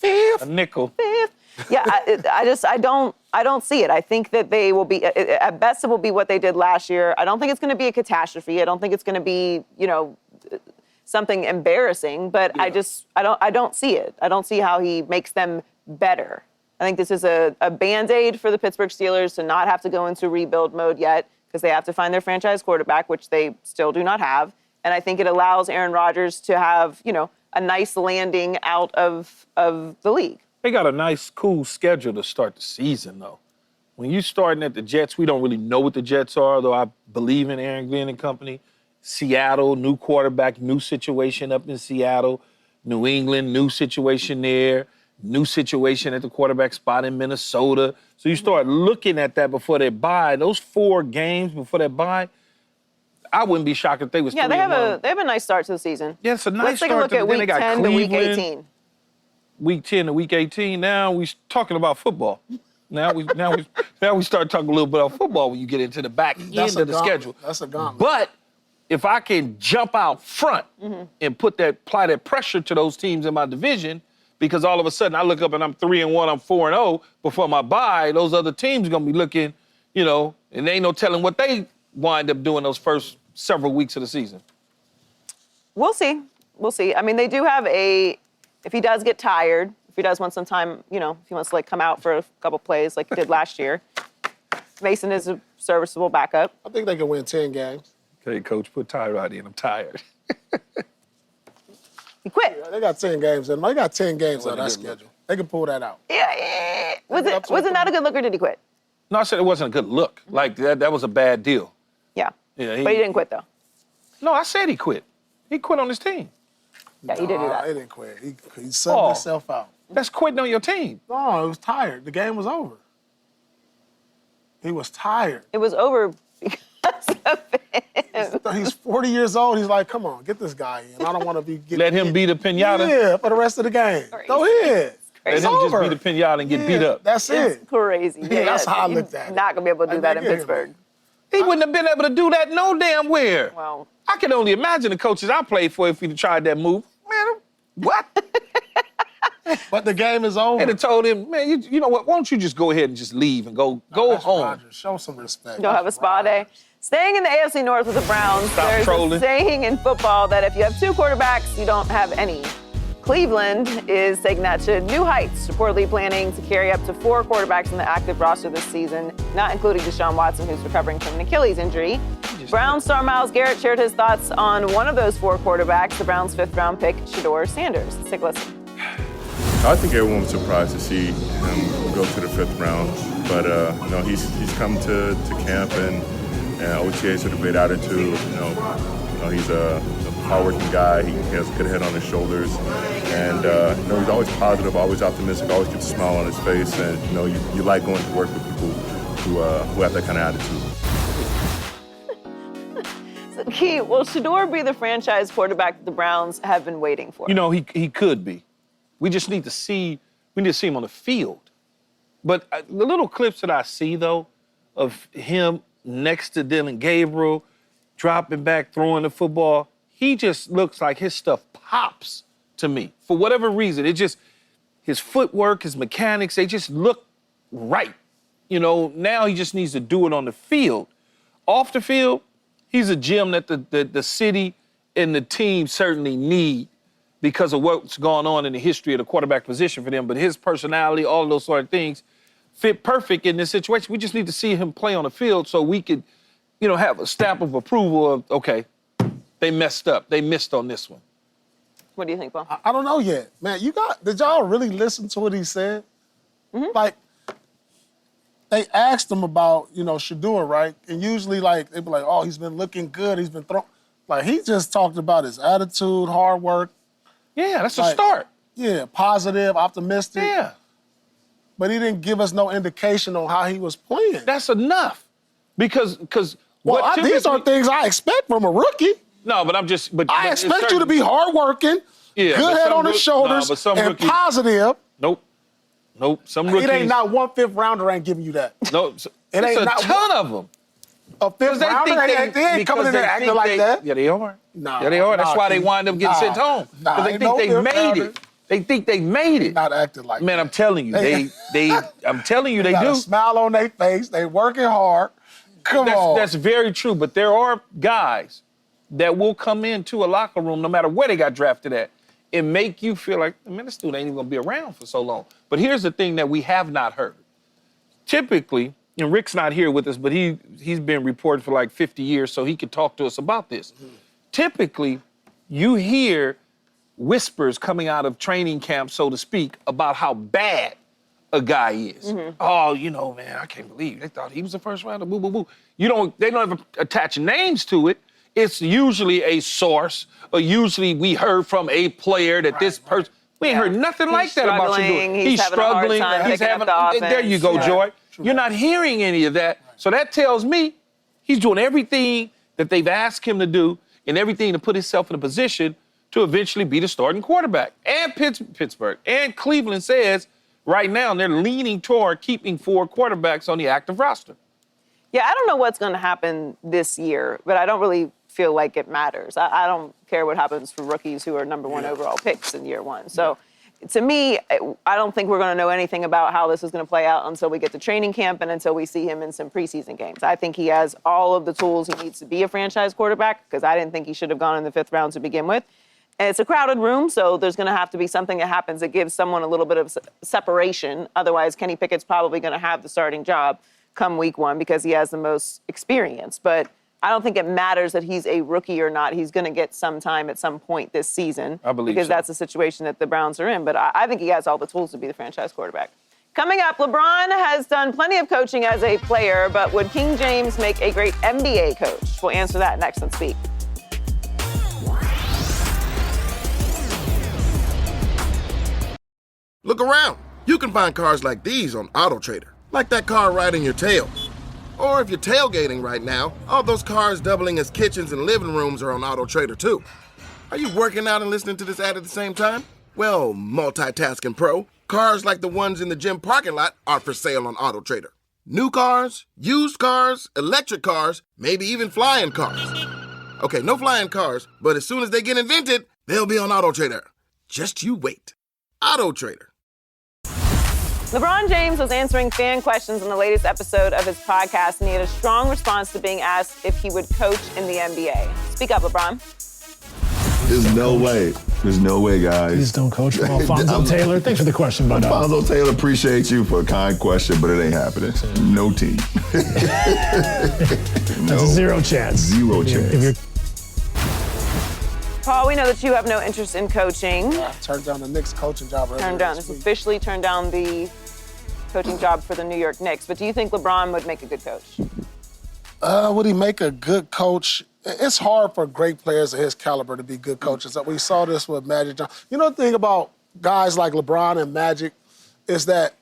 A nickel. Fifth. Yeah, I don't see it. I think that they will be, at best, it will be what they did last year. I don't think it's going to be a catastrophe. I don't think it's going to be, something embarrassing. But yeah. I don't see it. I don't see how he makes them better. I think this is a Band-Aid for the Pittsburgh Steelers to not have to go into rebuild mode yet because they have to find their franchise quarterback, which they still do not have. And I think it allows Aaron Rodgers to have, a nice landing out of the league. They got a nice, cool schedule to start the season, though. When you're starting at the Jets, we don't really know what the Jets are, though I believe in Aaron Glenn and company. Seattle, new quarterback, new situation up in Seattle. New England, new situation there. New situation at the quarterback spot in Minnesota. So you start looking at that before they bye. Those 4 games before they bye, I wouldn't be shocked if they was 3-1. They have a nice start to the season. Yeah, it's a nice Let's take a start. look at week 10 to week Cleveland. 18. Week 10 to week 18. Now we talking about football. Now we start talking a little bit about football when you get into the back end of the schedule. That's a gauntlet. But if I can jump out front and apply that pressure to those teams in my division, because all of a sudden I look up and I'm 3-1, I'm 4-0 before my bye, those other teams are gonna be looking, and there ain't no telling what they wind up doing those first several weeks of the season. We'll see. I mean, they do have if he does get tired, if he does want some time, if he wants to come out for a couple plays like he did last year, Mason is a serviceable backup. I think they can win 10 games. Okay, coach, put Tyrod in. I'm tired. He quit. Yeah, they got 10 games in. They got 10 games on that schedule. They can pull that out. Yeah. Was it not a good look, or did he quit? No, I said it wasn't a good look. Like, that was a bad deal. Yeah. Yeah, But he didn't quit, though. No, I said he quit. He quit on his team. Yeah, he did do that. He didn't quit. He subbed himself out. That's quitting on your team. No, he was tired. The game was over. He was tired. It was over because of him. He's 40 years old. He's like, come on, get this guy in. I don't want to be getting Let him beat a pinata? Yeah, for the rest of the game. Go ahead. Let It's him over. just beat a pinata and get beat up. That's it. Crazy. Yeah, that's how I he's looked at it. Not going to be able to do that in yeah. Pittsburgh. He wouldn't have been able to do that no damn where. Well, I can only imagine the coaches I played for if he'd have tried that move. Man, what? But the game is over. And have told him, man, you know what? Why don't you just go ahead and just leave and go That's home? Rodgers. Show some respect. You'll have a spa day. Staying in the AFC North with the Browns, Stop there's trolling. a saying in football that if you have 2 quarterbacks, you don't have any. Cleveland is taking that to new heights, reportedly planning to carry up to 4 quarterbacks in the active roster this season, not including Deshaun Watson, who's recovering from an Achilles injury. Browns star Myles Garrett shared his thoughts on one of those 4 quarterbacks, the Browns' 5th-round pick, Shedeur Sanders. Let's take a listen. I think everyone was surprised to see him go to the 5th round, but he's come to camp and OTAs with a great attitude. He's a hardworking guy. He has a good head on his shoulders, and he's always positive, always optimistic, always gets a smile on his face, and you like going to work with people who have that kind of attitude. So, Key, will Shedeur be the franchise quarterback that the Browns have been waiting for? He could be. We just need to see him on the field. But the little clips that I see, though, of him next to Dylan Gabriel, dropping back, throwing the football, he just looks like his stuff pops to me. For whatever reason, his footwork, his mechanics, they just look right. Now he just needs to do it on the field. Off the field, he's a gem that the city and the team certainly need because of what's gone on in the history of the quarterback position for them. But his personality, all of those sort of things, fit perfect in this situation. We just need to see him play on the field so we could, have a stamp of approval of, okay, they messed up. They missed on this one. What do you think, Paul? I don't know yet. Man, did y'all really listen to what he said? Mm-hmm. Like, they asked him about, Shedeur, right? And usually, they'd be like, oh, he's been looking good. He's been throwing. Like, he just talked about his attitude, hard work. Yeah, that's a start. Yeah, positive, optimistic. Yeah. But he didn't give us no indication on how he was playing. That's enough. Because these are things I expect from a rookie. No, but I expect you to be hardworking, good head on his shoulders, and positive. Nope. Some rookies. It ain't not one 5th rounder ain't giving you that. No, it ain't ain't a not ton of them. A 5th rounder, they ain't coming in there acting like that. Yeah, they are. Yeah, they are. That's why they wind up getting sent home. Because they think they made it. They think they made it. Not acting like Man, that. I'm telling you, I'm telling you, they got do. A smile on their face. They working hard. Come on. That's very true. But there are guys that will come into a locker room, no matter where they got drafted at, and make you feel like, man, this dude ain't even gonna be around for so long. But here's the thing that we have not heard. Typically, and Rick's not here with us, but he's been reported for like 50 years, so he could talk to us about this. typically you hear whispers coming out of training camp, so to speak, about how bad a guy is. Mm-hmm. Oh, you know, man, I can't believe they thought he was a first rounder. Boo, boo, boo. They don't ever attach names to it. It's usually a source, or usually we heard from a player that this person. We ain't heard nothing like that about Shedeur. He's struggling. He's having a hard time. There you go, Joy. You're not hearing any of that. So that tells me he's doing everything that they've asked him to do and everything to put himself in a position to eventually be the starting quarterback. And Pittsburgh and Cleveland says right now they're leaning toward keeping 4 quarterbacks on the active roster. Yeah, I don't know what's going to happen this year, but I don't really feel like it matters. I don't care what happens for rookies who are number 1 overall picks in year 1. So to me, I don't think we're going to know anything about how this is going to play out until we get to training camp and until we see him in some preseason games. I think he has all of the tools he needs to be a franchise quarterback, because I didn't think he should have gone in the 5th round to begin with. And it's a crowded room, so there's going to have to be something that happens that gives someone a little bit of separation. Otherwise, Kenny Pickett's probably going to have the starting job come week 1 because he has the most experience. But I don't think it matters that he's a rookie or not. He's going to get some time at some point this season. I believe because so. that's the situation that the Browns are in. But I think he has all the tools to be the franchise quarterback. Coming up, LeBron has done plenty of coaching as a player, but would King James make a great NBA coach? We'll answer that next on Speak. Look around. You can find cars like these on AutoTrader, like that car riding your tail. Or if you're tailgating right now, all those cars doubling as kitchens and living rooms are on AutoTrader too. Are you working out and listening to this ad at the same time? Well, multitasking pro, cars like the ones in the gym parking lot are for sale on AutoTrader. New cars, used cars, electric cars, maybe even flying cars. Okay, no flying cars, but as soon as they get invented, they'll be on AutoTrader. Just you wait. AutoTrader. LeBron James was answering fan questions in the latest episode of his podcast, and he had a strong response to being asked if he would coach in the NBA. Speak up, LeBron. There's no way. There's no way, guys. Please don't coach from Alfonso Taylor. Thanks for the question, bud. Alfonso Taylor, appreciate you for a kind question, but it ain't happening. No team. That's a zero chance. Zero chance. If you're Paul, we know that you have no interest in coaching. I turned down the Knicks coaching job earlier this week. Officially turned down the coaching job for the New York Knicks. But do you think LeBron would make a good coach? Would he make a good coach? It's hard for great players of his caliber to be good coaches. We saw this with Magic Johnson. You know the thing about guys like LeBron and Magic is that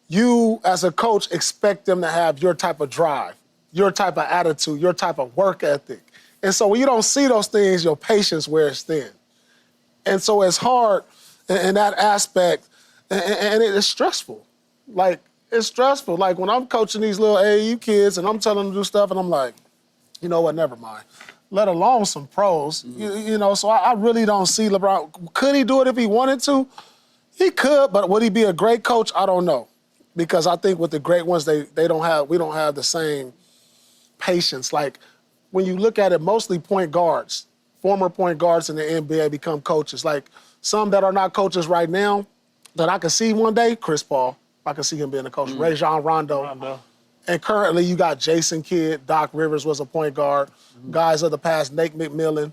you, as a coach, expect them to have your type of drive, your type of attitude, your type of work ethic. And so when you don't see those things, your patience wears thin. And so it's hard in that aspect, and it is stressful. Like, it's stressful. Like, when I'm coaching these little AAU kids and I'm telling them to do stuff, and I'm like, you know what, never mind. Let alone some pros. You know, so I really don't see LeBron. Could he do it if he wanted to? He could, but would he be a great coach? I don't know. Because I think with the great ones, we don't have the same patience. Like, when you look at it, mostly point guards, former point guards in the NBA become coaches. Like, some that are not coaches right now that I can see one day, Chris Paul. I can see him being a coach. Rajon Rondo. And currently you got Jason Kidd, Doc Rivers was a point guard. Guys of the past, Nate McMillan.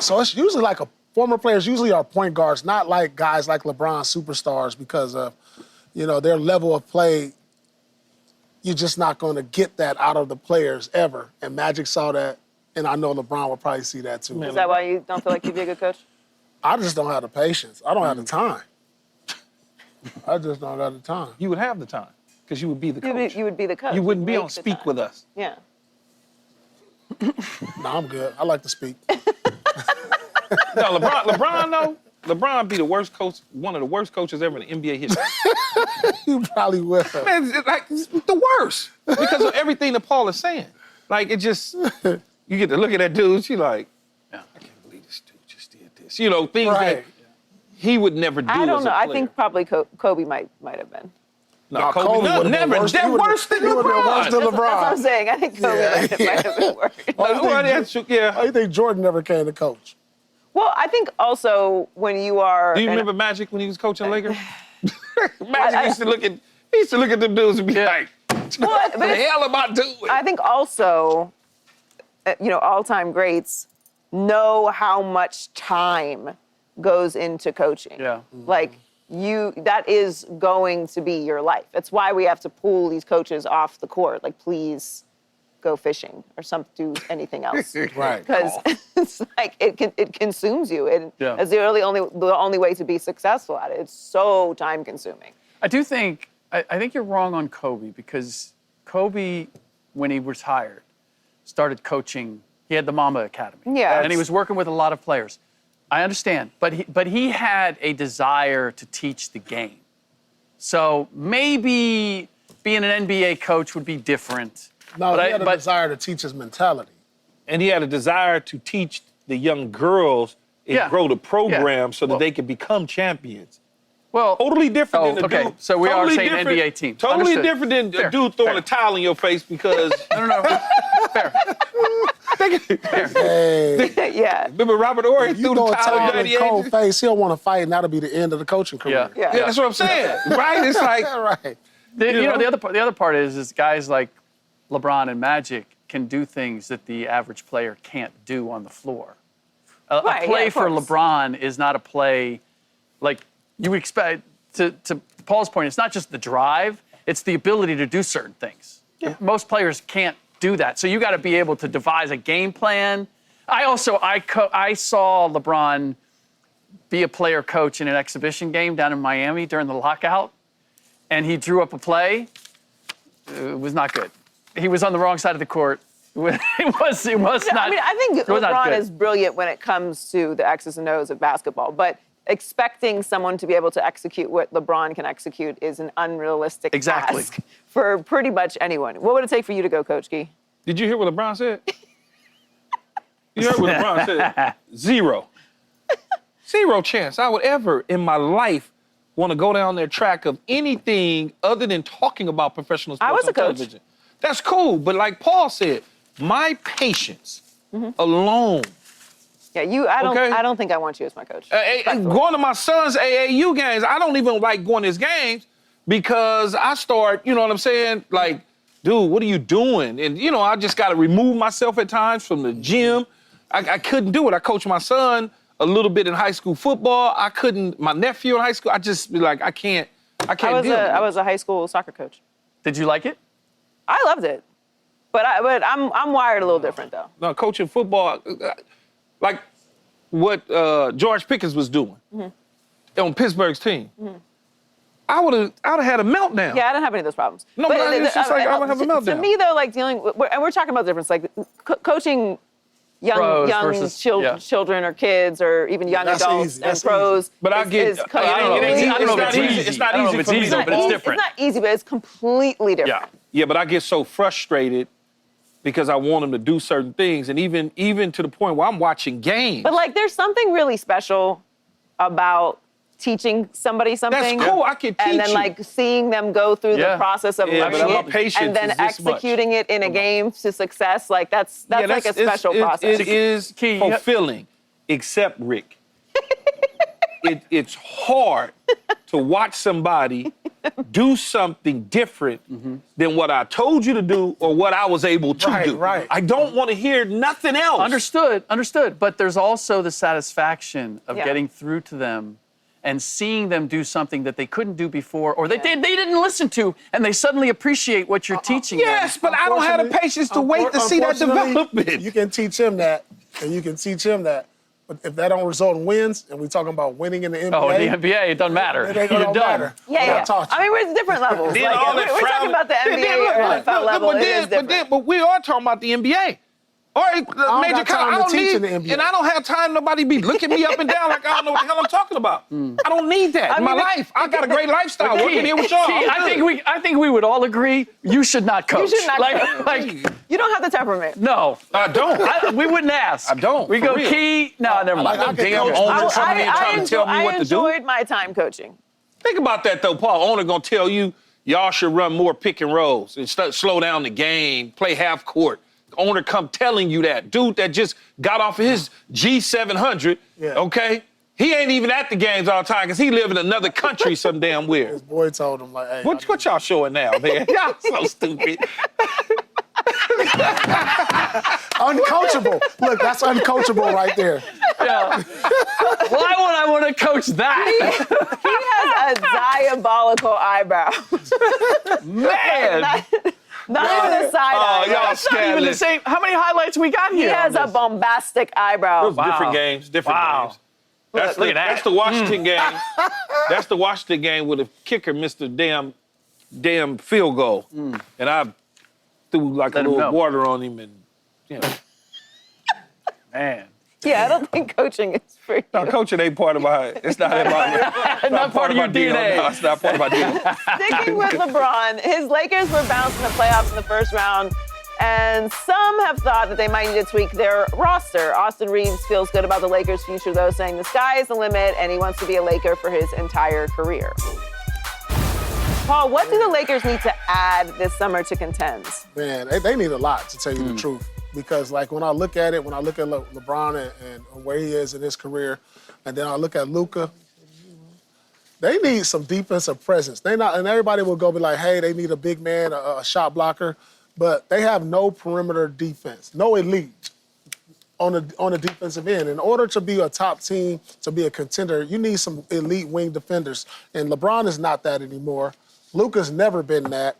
So it's usually like former players usually are point guards, not like guys like LeBron, superstars, because of, their level of play. You're just not going to get that out of the players ever. And Magic saw that, and I know LeBron will probably see that too. Is that why you don't feel like you'd be a good coach? I just don't have the patience. I don't have the time. I just don't have the time. You would have the time, because you would be the coach. You would be the coach. You wouldn't be on Speak with us. Yeah. No, I'm good. I like to speak. No, LeBron, though, LeBron be the worst coach, one of the worst coaches ever in NBA history. You probably will. Man, it's the worst because of everything that Paul is saying. Like, it just, you get to look at that dude, you're like, I can't believe this dude just did this. Things that he would never do as a player. I don't know. I think probably Kobe might have been. No, Kobe never. They're worse than LeBron. That's what I'm saying. I think Kobe might have been worse. Why do you think Jordan never came to coach? Well, I think also when you are... Do you remember Magic when he was coaching Lakers? Magic used to look at them dudes and be like, what the hell am I doing? I think also all-time greats know how much time goes into coaching. Yeah. Like, that is going to be your life. That's why we have to pull these coaches off the court. Like, please go fishing or do anything else. Right. Because it's like it consumes you. It's the only way to be successful at it. It's so time consuming. I think you're wrong on Kobe, because Kobe, when he retired, started coaching. He had the Mamba Academy. Yeah. And he was working with a lot of players. I understand, but he had a desire to teach the game. So maybe being an NBA coach would be different. No, he had a desire to teach his mentality. And he had a desire to teach the young girls and grow the program so that they could become champions. Well, totally different than a dude. So we totally are saying different, NBA team. Totally Understood. different than Fair. a dude throwing Fair. a towel in your face because. No. Fair. Hey. Yeah. Remember Robert Ory You threw throw the a towel towel in in Daddy cold Ages? face, he'll want to fight, and that'll be the end of the coaching career. Yeah. Yeah, that's what I'm saying. Right? It's like. Right. The other part is guys like LeBron and Magic can do things that the average player can't do on the floor. A play for LeBron is not a play like you would expect. To Paul's point, it's not just the drive; it's the ability to do certain things. Yeah. Most players can't do that, so you got to be able to devise a game plan. I saw LeBron be a player coach in an exhibition game down in Miami during the lockout, and he drew up a play. It was not good. He was on the wrong side of the court. It was not. I mean, I think LeBron is brilliant when it comes to the X's and O's of basketball, but expecting someone to be able to execute what LeBron can execute is an unrealistic task for pretty much anyone. What would it take for you to go, Coach Gee? Did you hear what LeBron said? You heard what LeBron said? Zero chance I would ever in my life want to go down their track of anything other than talking about professional sports I was on a coach. television. That's cool, but like Paul said, my patience alone. Yeah, I don't think I want you as my coach. Going to my son's AAU games, I don't even like going to his games because I start, you know what I'm saying? Like, dude, what are you doing? And, I just got to remove myself at times from the gym. I couldn't do it. I coached my son a little bit in high school football. My nephew in high school, I just be like, I can't deal with it. I was a high school soccer coach. Did you like it? I loved it. But I'm wired a little different, though. No, coaching football, like what George Pickens was doing on Pittsburgh's team. I would have had a meltdown. Yeah, I didn't have any of those problems. No, but it's just like I would have a meltdown. To me, though, like dealing with, and we're talking about difference, like coaching young children or kids or even young adults and pros. But I get, I don't know if it's easy. It's not easy for me, but it's different. It's not easy, but it's completely different. Yeah, but I get so frustrated because I want them to do certain things, and even to the point where I'm watching games. But like, there's something really special about teaching somebody something. That's cool. I can teach and then like seeing them go through the process of learning it, and then executing it in a game to success. Like that's like a special process. It is fulfilling, except Rick. It's hard to watch somebody do something different than what I told you to do or what I was able to do. Right. I don't want to hear nothing else. Understood. But there's also the satisfaction of getting through to them and seeing them do something that they couldn't do before or they didn't listen to, and they suddenly appreciate what you're teaching them. Yes, but I don't have the patience to wait to see that development. You can teach him that, and you can teach him that. But if that don't result in wins, and we're talking about winning in the NBA. Oh, in the NBA, it doesn't matter. It ain't gonna matter. Yeah. I mean, we're at different levels. Like, we're talking about the NBA or NFL level. It is different. But we are talking about the NBA. Or major college. And I don't have time. Nobody be looking me up and down like I don't know what the hell I'm talking about. I don't need that in my life. I got a great lifestyle working here with y'all. I think we would all agree you should not coach. You should not coach. Like you don't have the temperament. No, I don't. We wouldn't ask. I don't. We go Key. No, never mind. Like damn owner coming in trying to tell me what to do. I enjoyed my time coaching. Think about that though, Paul. Owner gonna tell you y'all should run more pick and rolls and slow down the game, play half court. Owner come telling you that. Dude that just got off of his G700, okay? He ain't even at the games all the time because he live in another country some damn where. His boy told him, like, hey. What y'all showing now, man? Y'all so stupid. Uncoachable. Look, that's uncoachable right there. Yeah. Why would I want to coach that? He has a diabolical eyebrow. Man. Not even a side eye. y'all That's not even the same. How many highlights we got He here? has a bombastic eyebrow. Those different games. Different games. That's Look at that. That's the Washington game. That's the Washington game where the kicker missed the damn field goal, and I threw like Let a him little know. water on him, and Man. Yeah, I don't think coaching is for you. no, coaching ain't part of my. It's not in my. Not part of your my deal. DNA. No, it's not part of my deal. Sticking with LeBron, his Lakers were bounced in the playoffs in the first round, and some have thought that they might need to tweak their roster. Austin Reeves feels good about the Lakers' future, though, saying the sky is the limit, and he wants to be a Laker for his entire career. Paul, what do the Lakers need to add this summer to contend? Man, they need a lot, to tell you the truth. Because, like, when I look at it, when I look at LeBron and where he is in his career, and then I look at Luka, they need some defensive presence. They not, and everybody will go be like, hey, they need a big man, a shot blocker, but they have no perimeter defense, no elite on the defensive end. In order to be a top team, to be a contender, you need some elite wing defenders. And LeBron is not that anymore. Luka's never been that.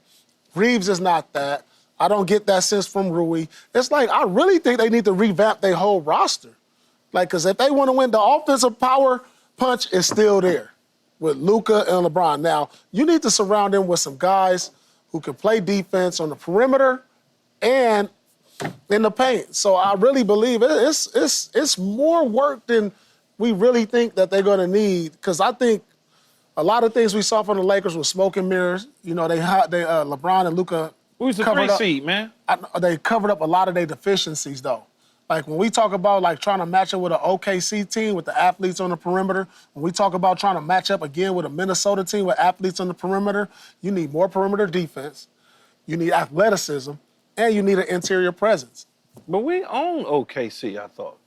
Reeves is not that. I don't get that sense from Rui. It's like, I really think they need to revamp their whole roster. Like, because if they want to win, the offensive power punch is still there with Luka and LeBron. Now, you need to surround them with some guys who can play defense on the perimeter and in the paint. So I really believe it's more work than we really think that they're going to need. Because I think a lot of things we saw from the Lakers were smoke and mirrors. You know, LeBron and Luka. Who's the 3 seed, man? They covered up a lot of their deficiencies, though. Like, when we talk about, like, trying to match up with an OKC team with the athletes on the perimeter, when we talk about trying to match up again with a Minnesota team with athletes on the perimeter, you need more perimeter defense, you need athleticism, and you need an interior presence. But we own OKC, I thought.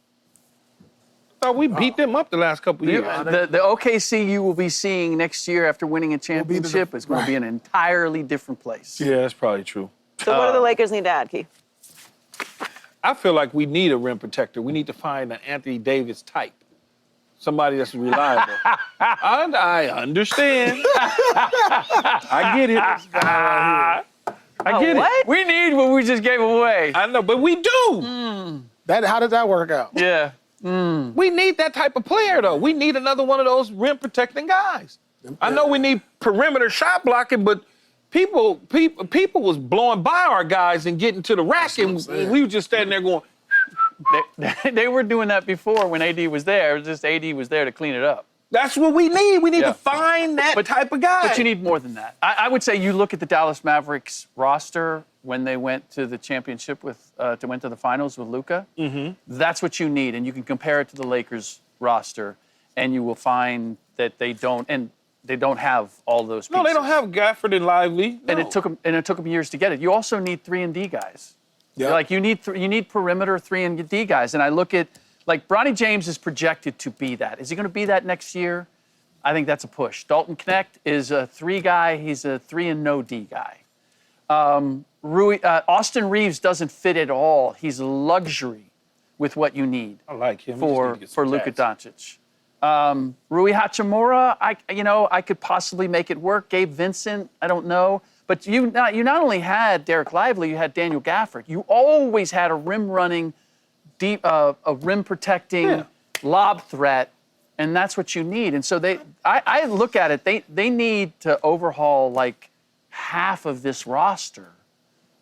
We beat them up the last couple of years. The OKC you will be seeing next year after winning a championship is going to be an entirely different place. Yeah, that's probably true. So what do the Lakers need to add, Keith? I feel like we need a rim protector. We need to find an Anthony Davis type. Somebody that's reliable. I understand. I get it. I get it. We need what we just gave away. I know, but we do. How did that work out? Yeah. We need that type of player, though. We need another one of those rim protecting guys. I know we need perimeter shot blocking, but people was blowing by our guys and getting to the rack, and we were just standing there going. They were doing that before when AD was there. It was just AD was there to clean it up. That's what we need. We need to find that type of guy. But you need more than that. I would say you look at the Dallas Mavericks roster when they went to the championship went to the finals with Luka. Mm-hmm. That's what you need, and you can compare it to the Lakers roster, and you will find that they don't have all those pieces. No, they don't have Gafford and Lively. No. And it took them years to get it. You also need 3-and-D guys. Yeah. Like you need perimeter 3-and-D guys, and I look at. Like, Bronny James is projected to be that. Is he going to be that next year? I think that's a push. Dalton Knecht is a 3 guy. He's a 3-and-no-D guy. Austin Reeves doesn't fit at all. He's a luxury with what you need. I like him. For Luka Doncic. Rui Hachimura, I could possibly make it work. Gabe Vincent, I don't know. But you not only had Derek Lively, you had Daniel Gafford. You always had a rim-running, a rim-protecting lob threat, and that's what you need. And so I look at it, they need to overhaul like half of this roster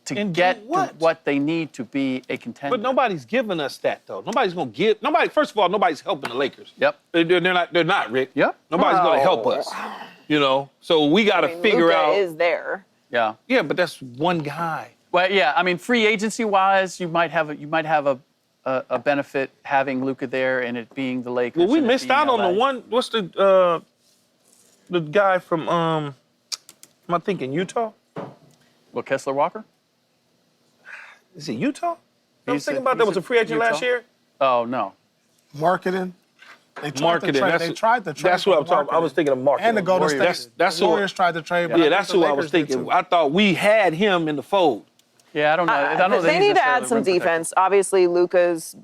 to get to what they need to be a contender. But nobody's giving us that, though. Nobody's going to give. First of all, nobody's helping the Lakers. Yep. They're not, Rick. Yep. Nobody's going to help us. You know? So we got to figure Luka out. is there. Yeah. Yeah, but that's one guy. Well, yeah, I mean, free agency-wise, you might have a benefit having Luka there and it being the Lakers. Well, we missed out on the one. What's the guy from? Am I thinking Utah? Well, Kessler Walker. Is it Utah? I was thinking about that was a free agent last year. Oh no. Marketing. They tried to trade. That's what I'm talking. I was thinking of marketing. And the Golden State. That's the Warriors tried to trade. Yeah, that's who I was thinking. I thought we had him in the fold. Yeah, I don't know. I don't know that they he's need to add necessarily some rim protector. defense. Obviously, Luka's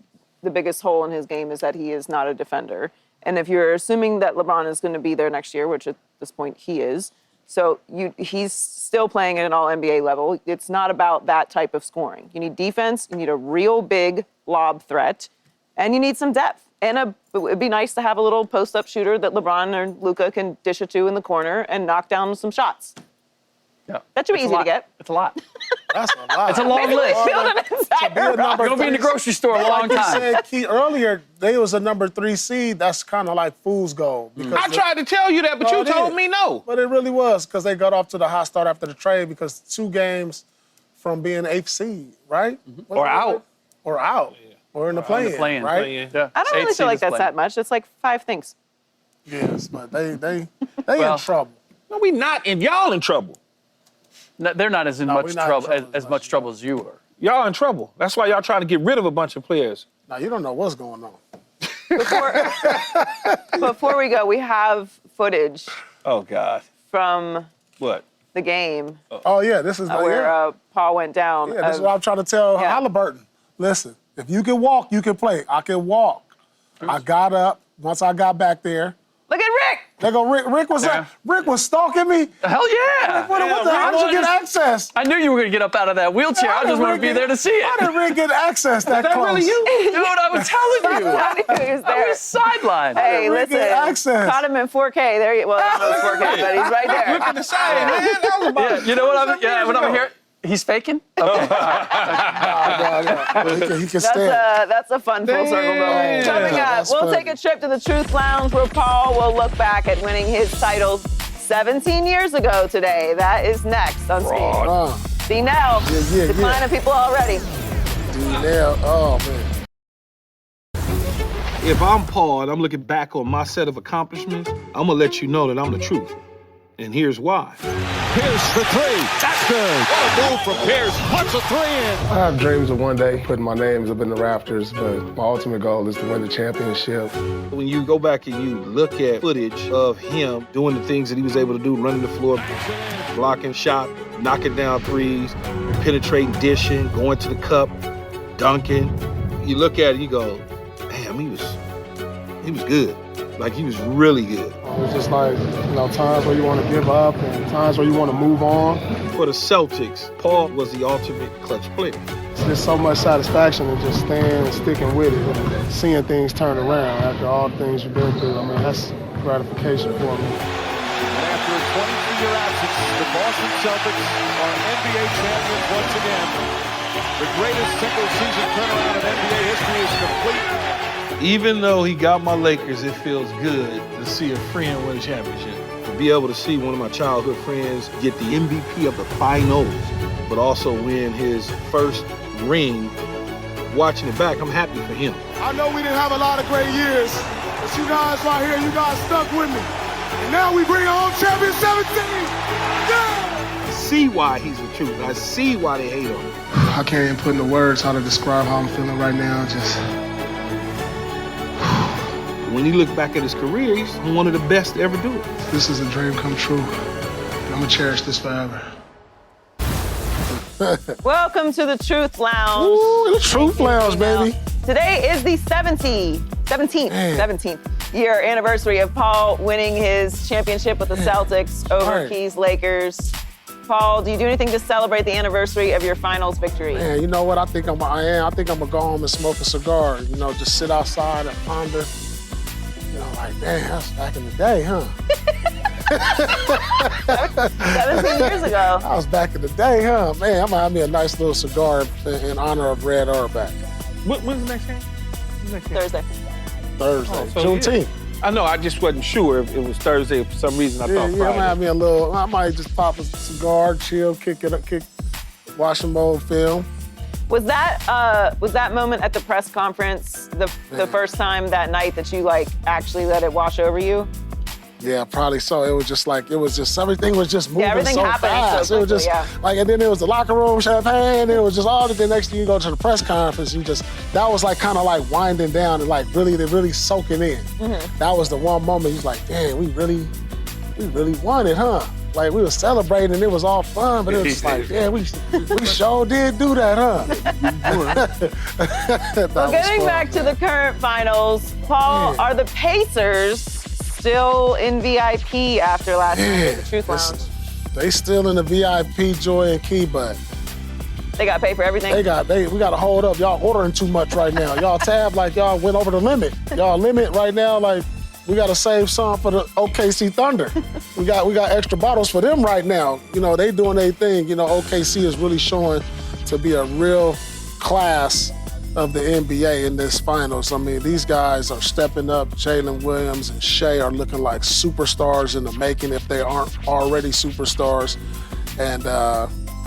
the biggest hole in his game is that he is not a defender. And if you're assuming that LeBron is going to be there next year, which at this point he is, so he's still playing at an all-NBA level. It's not about that type of scoring. You need defense, you need a real big lob threat, and you need some depth. And it'd be nice to have a little post-up shooter that LeBron or Luka can dish it to in the corner and knock down some shots. Yeah. That should be easy to get. It's a lot. That's a lot. It's a long list. Build an entire roster. You're going to be in the grocery store a long Like you time. said, Keith, earlier, they was a number 3 seed. That's kind of like fool's gold. I tried to tell you that, but you told me no. But it really was because they got off to the hot start after the trade because 2 games from being 8th seed, right? Or out. Or out. Or in the play-in, right? Yeah. I don't really feel like that's that much. It's like 5 things. Yes, but they in trouble. No, we not. And y'all in trouble. No, they're not as in much trouble as much trouble as you are. Y'all in trouble. That's why y'all trying to get rid of a bunch of players. Now, you don't know what's going on. Before we go, we have footage Oh, God. from What? the game Oh, yeah, this is where Paul went down. Yeah, this is what I'm trying to tell Halliburton. Listen, if you can walk, you can play. I can walk. I got up. Once I got back there. Look at Rick. They go, Rick was stalking me. Hell yeah. How did you get access? I knew you were going to get up out of that wheelchair. I just want to be there to see it. How did Rick get access that close? Really you? Dude, I was telling you. He was there. I was sidelined. Hey, Rick listen. get access? Caught him in 4K. There you well, I don't know if 4K, but he's right there. Look at the side, man. That was about You know what when I'm here? He's faking? Okay. He can stand. That's a fun full circle moment. Coming up, That's we'll funny. take a trip to the Truth Lounge where Paul will look back at winning his titles 17 years ago today. That is next on Speed. See now, declining people already. Oh, man. If I'm Paul and I'm looking back on my set of accomplishments, I'm going to let you know that I'm the truth. And here's why. Pierce for 3. That's good. What a move from Pierce. Puts a 3 in. I have dreams of one day putting my names up in the rafters, but my ultimate goal is to win the championship. When you go back and you look at footage of him doing the things that he was able to do, running the floor, blocking shot, knocking down threes, penetrating, dishing, going to the cup, dunking, you look at it, you go, damn, he was good. Like, he was really good. It's just like, times where you want to give up and times where you want to move on. For the Celtics, Paul was the ultimate clutch player. It's just so much satisfaction in just staying and sticking with it and seeing things turn around after all the things you've been through. I mean, that's gratification for me. And after a 23-year absence, the Boston Celtics are NBA champions once again. The greatest single-season turnaround in NBA history is complete. Even though he got my Lakers, it feels good to see a friend win a championship. To be able to see one of my childhood friends get the MVP of the finals, but also win his first ring. Watching it back, I'm happy for him. I know we didn't have a lot of great years, but you guys right here, you guys stuck with me. And now we bring home champion 17. Yeah! I see why he's the truth. I see why they hate him. I can't even put into words how to describe how I'm feeling right now. When you look back at his career, he's one of the best to ever do it. This is a dream come true. And I'm gonna cherish this forever. Welcome to the Truth Lounge. Ooh, the Truth Lounge, baby. Today is the 17th year anniversary of Paul winning his championship with the Celtics over Keys Lakers. Paul, do you do anything to celebrate the anniversary of your finals victory? Man, you know what? I think I'm gonna go home and smoke a cigar. Just sit outside and ponder. Like, man, that's back in the day, huh? 17 years ago. I was back in the day, huh? Man, I'm gonna have me a nice little cigar in honor of Red Auerbach. When's the next game? Thursday. Juneteenth. I know, I just wasn't sure if it was Thursday. For some reason, I thought Friday. I'm gonna have me I might just pop a cigar, chill, watch some old film. Was that moment at the press conference the first time that night that you actually let it wash over you? Yeah, probably so. It was just everything was just moving everything so happened fast. so quickly, it was just and then there was the locker room champagne. It was just all the next thing you go to the press conference, that was kind of winding down and really soaking in. Mm-hmm. That was the one moment you're like, damn, we really won it, huh? Like we were celebrating and it was all fun, but it was like, yeah, we sure did do that, huh? Well, getting back to the current finals, Paul, are the Pacers still in VIP after last night at the Truth Lounge? They still in the VIP, Joy and Key, but they got to pay for everything? we got to hold up. Y'all ordering too much right now. Y'all tab like y'all went over the limit. Y'all limit right now like we got to save some for the OKC Thunder. we got extra bottles for them right now. You know, they doing their thing. You know, OKC is really showing to be a real class of the NBA in this finals. I mean, these guys are stepping up. Jalen Williams and Shea are looking like superstars in the making if they aren't already superstars. And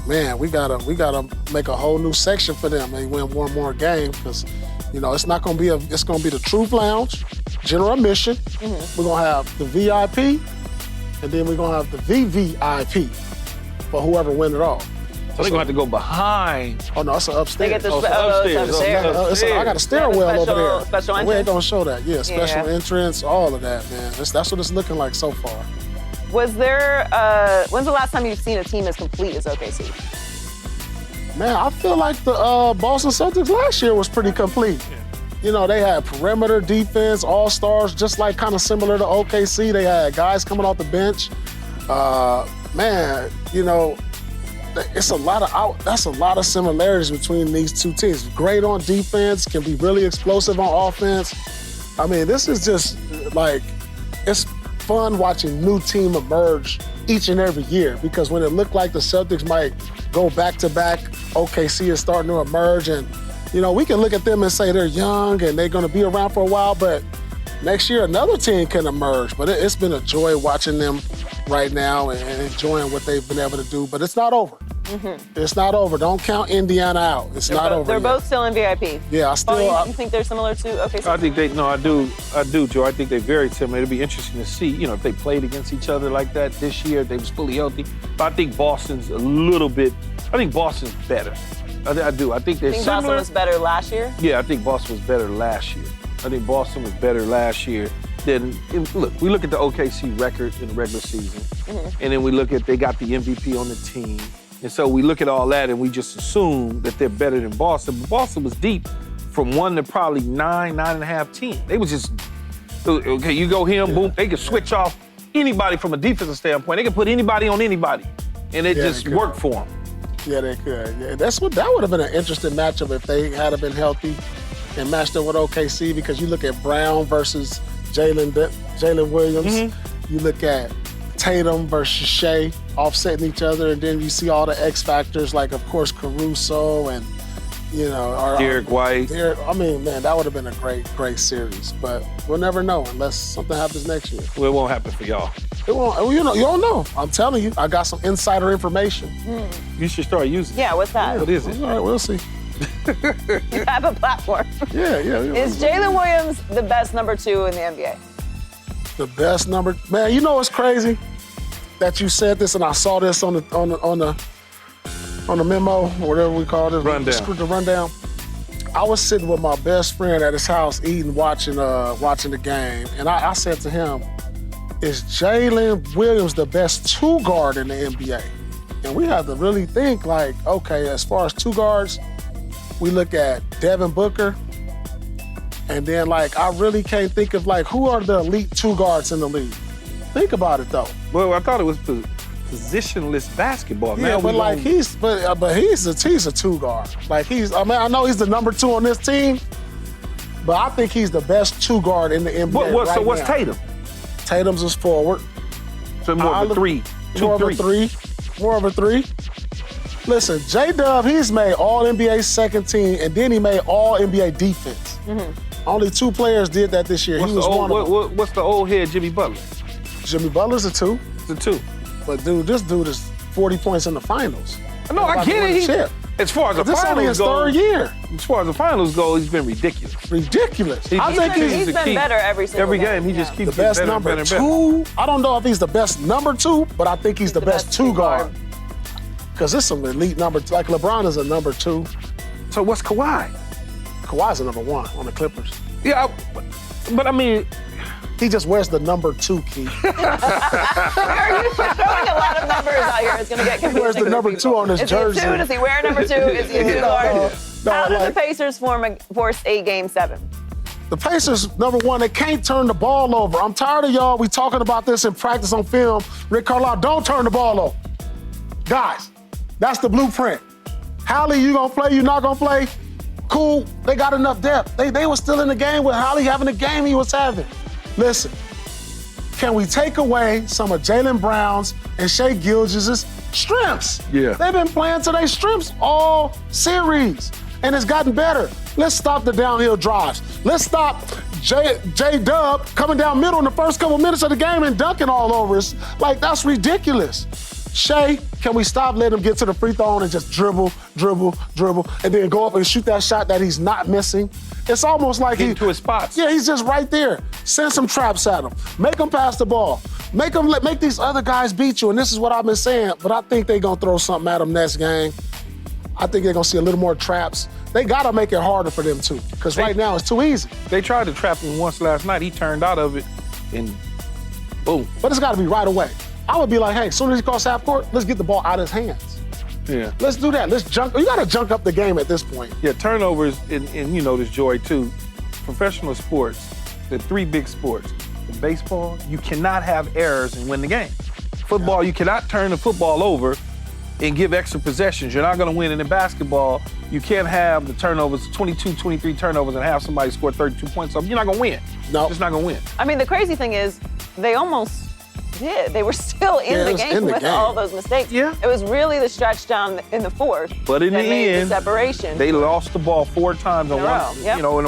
man, we gotta make a whole new section for them. They win one more game because, you know, it's gonna be the Truth Lounge, general admission. We're gonna have the VIP, and then we're gonna have the VVIP for whoever win it all. So they're gonna have to go behind. Oh no, it's upstairs. They get the upstairs. I got a stairwell over there. Special entrance? We ain't gonna show that. Yeah, special entrance, all of that, man. That's what it's looking like so far. Was there, when's the last time you've seen a team as complete as OKC? Man, I feel like the Boston Celtics last year was pretty complete. You know, they had perimeter defense, all-stars, just like kind of similar to OKC. They had guys coming off the bench. Man, you know, that's a lot of similarities between these two teams. Great on defense, can be really explosive on offense. I mean, this is just like, it's fun watching new team emerge each and every year, because when it looked like the Celtics might go back-to-back, OKC is starting to emerge, and you know, we can look at them and say they're young and they're going to be around for a while, but next year another team can emerge. But it's been a joy watching them right now and enjoying what they've been able to do. But it's not over. It's not over. Don't count Indiana out. It's not over. They're yet. both still in VIP. Yeah, You think they're similar to OKC? I think I do, Joe. I think they're very similar. It'll be interesting to see, you know, if they played against each other like that this year, if they was fully healthy. But I think Boston's Boston's better. I do. I think they're similar. Boston was better last year? Yeah, I think Boston was better last year. Then, look, we look at the OKC record in the regular season, and then we look at they got the MVP on the team. And so we look at all that and we just assume that they're better than Boston. But Boston was deep from 1 to probably 9.5, 10. They was just, okay, you go him, boom. They could switch off anybody from a defensive standpoint. They could put anybody on anybody, and it just worked for them. Yeah, they could. Yeah, that would have been an interesting matchup if they had been healthy and matched up with OKC, because you look at Brown versus Jalen Williams. You look at Tatum versus Shea offsetting each other, and then you see all the X factors like, of course, Caruso and, you know, Derek White. I mean, man, that would have been a great series. But we'll never know unless something happens next year. Well, it won't happen for y'all. It won't. You don't know. I'm telling you, I got some insider information. You should start using it. Yeah, what's that? What is it? All right, we'll see. You have a platform. Yeah. Is Jalen Williams the best number 2 in the NBA? The best number, man. You know what's crazy? That you said this, and I saw this on the memo, or whatever we call it, the rundown. I was sitting with my best friend at his house eating, watching the game, and I said to him, "Is Jalen Williams the best 2 guard in the NBA?" And we have to really think like, okay, as far as 2 guards, we look at Devin Booker, and then like I really can't think of like who are the elite 2 guards in the league. Think about it though. Well, I thought it was positionless basketball. Yeah, but like he's a 2 guard. Like I know he's the number 2 on this team, but I think he's the best 2 guard in the NBA. So what's Tatum? Tatum's is forward. So more of a 3. More of a 3. Listen, J-Dub, he's made All-NBA second team, and then he made All-NBA defense. Only 2 players did that this year. He was one of them. What's the old head, Jimmy Butler? Jimmy Butler's a 2. It's a 2. But dude, this dude is 40 points in the finals. No, I get it. As far as the finals only his go, 3rd year. As far as the finals go, he's been ridiculous. I think he's been better every single game. He just keeps the best better, number better, 2. I don't know if he's the best number 2, but I think he's the best 2 guard. Because there's some elite numbers. Like LeBron is a number 2. So what's Kawhi? Kawhi's a number 1 on the Clippers. Yeah, but I mean, He just wears the number 2, Keith. You're throwing a lot of numbers out here. It's going to get confusing. He wears the number 2 on his jersey. Is he a 2? Does he wear number 2? Is he a 2 guard? How did the Pacers force a Game 7? The Pacers, number 1, they can't turn the ball over. I'm tired of y'all. We talking about this in practice on film. Rick Carlisle, don't turn the ball over. Guys, that's the blueprint. Hallie, you gonna play, you not gonna play? Cool, they got enough depth. They were still in the game with Hallie having the game he was having. Listen, can we take away some of Jaylen Brown's and Shai Gilgeous' strengths? Yeah. They've been playing to their strengths all series, and it's gotten better. Let's stop the downhill drives. Let's stop J-Dub coming down middle in the first couple minutes of the game and dunking all over us. Like, that's ridiculous. Shai, can we stop letting him get to the free throw and just dribble, and then go up and shoot that shot that he's not missing? It's almost like Get to his spots. Yeah, he's just right there. Send some traps at him. Make him pass the ball. Make these other guys beat you, and this is what I've been saying, but I think they're going to throw something at him next game. I think they're going to see a little more traps. They got to make it harder for them, too, because right now it's too easy. They tried to trap him once last night. He turned out of it, and boom. But it's got to be right away. I would be like, hey, as soon as he calls half court, let's get the ball out of his hands. Yeah. Let's do that. Let's junk. You got to junk up the game at this point. Yeah, turnovers, and you know this, Joy, too. Professional sports, the 3 big sports. In baseball, you cannot have errors and win the game. Football, you cannot turn the football over and give extra possessions. You're not going to win. And in basketball, you can't have the turnovers, 22, 23 turnovers, and have somebody score 32 points. So you're not going to win. No. Just not going to win. I mean, the crazy thing is, they almost did. They were still in the game with all those mistakes. Yeah. It was really the stretch down in the fourth But in that the made end, the separation. they lost the ball 4 times in a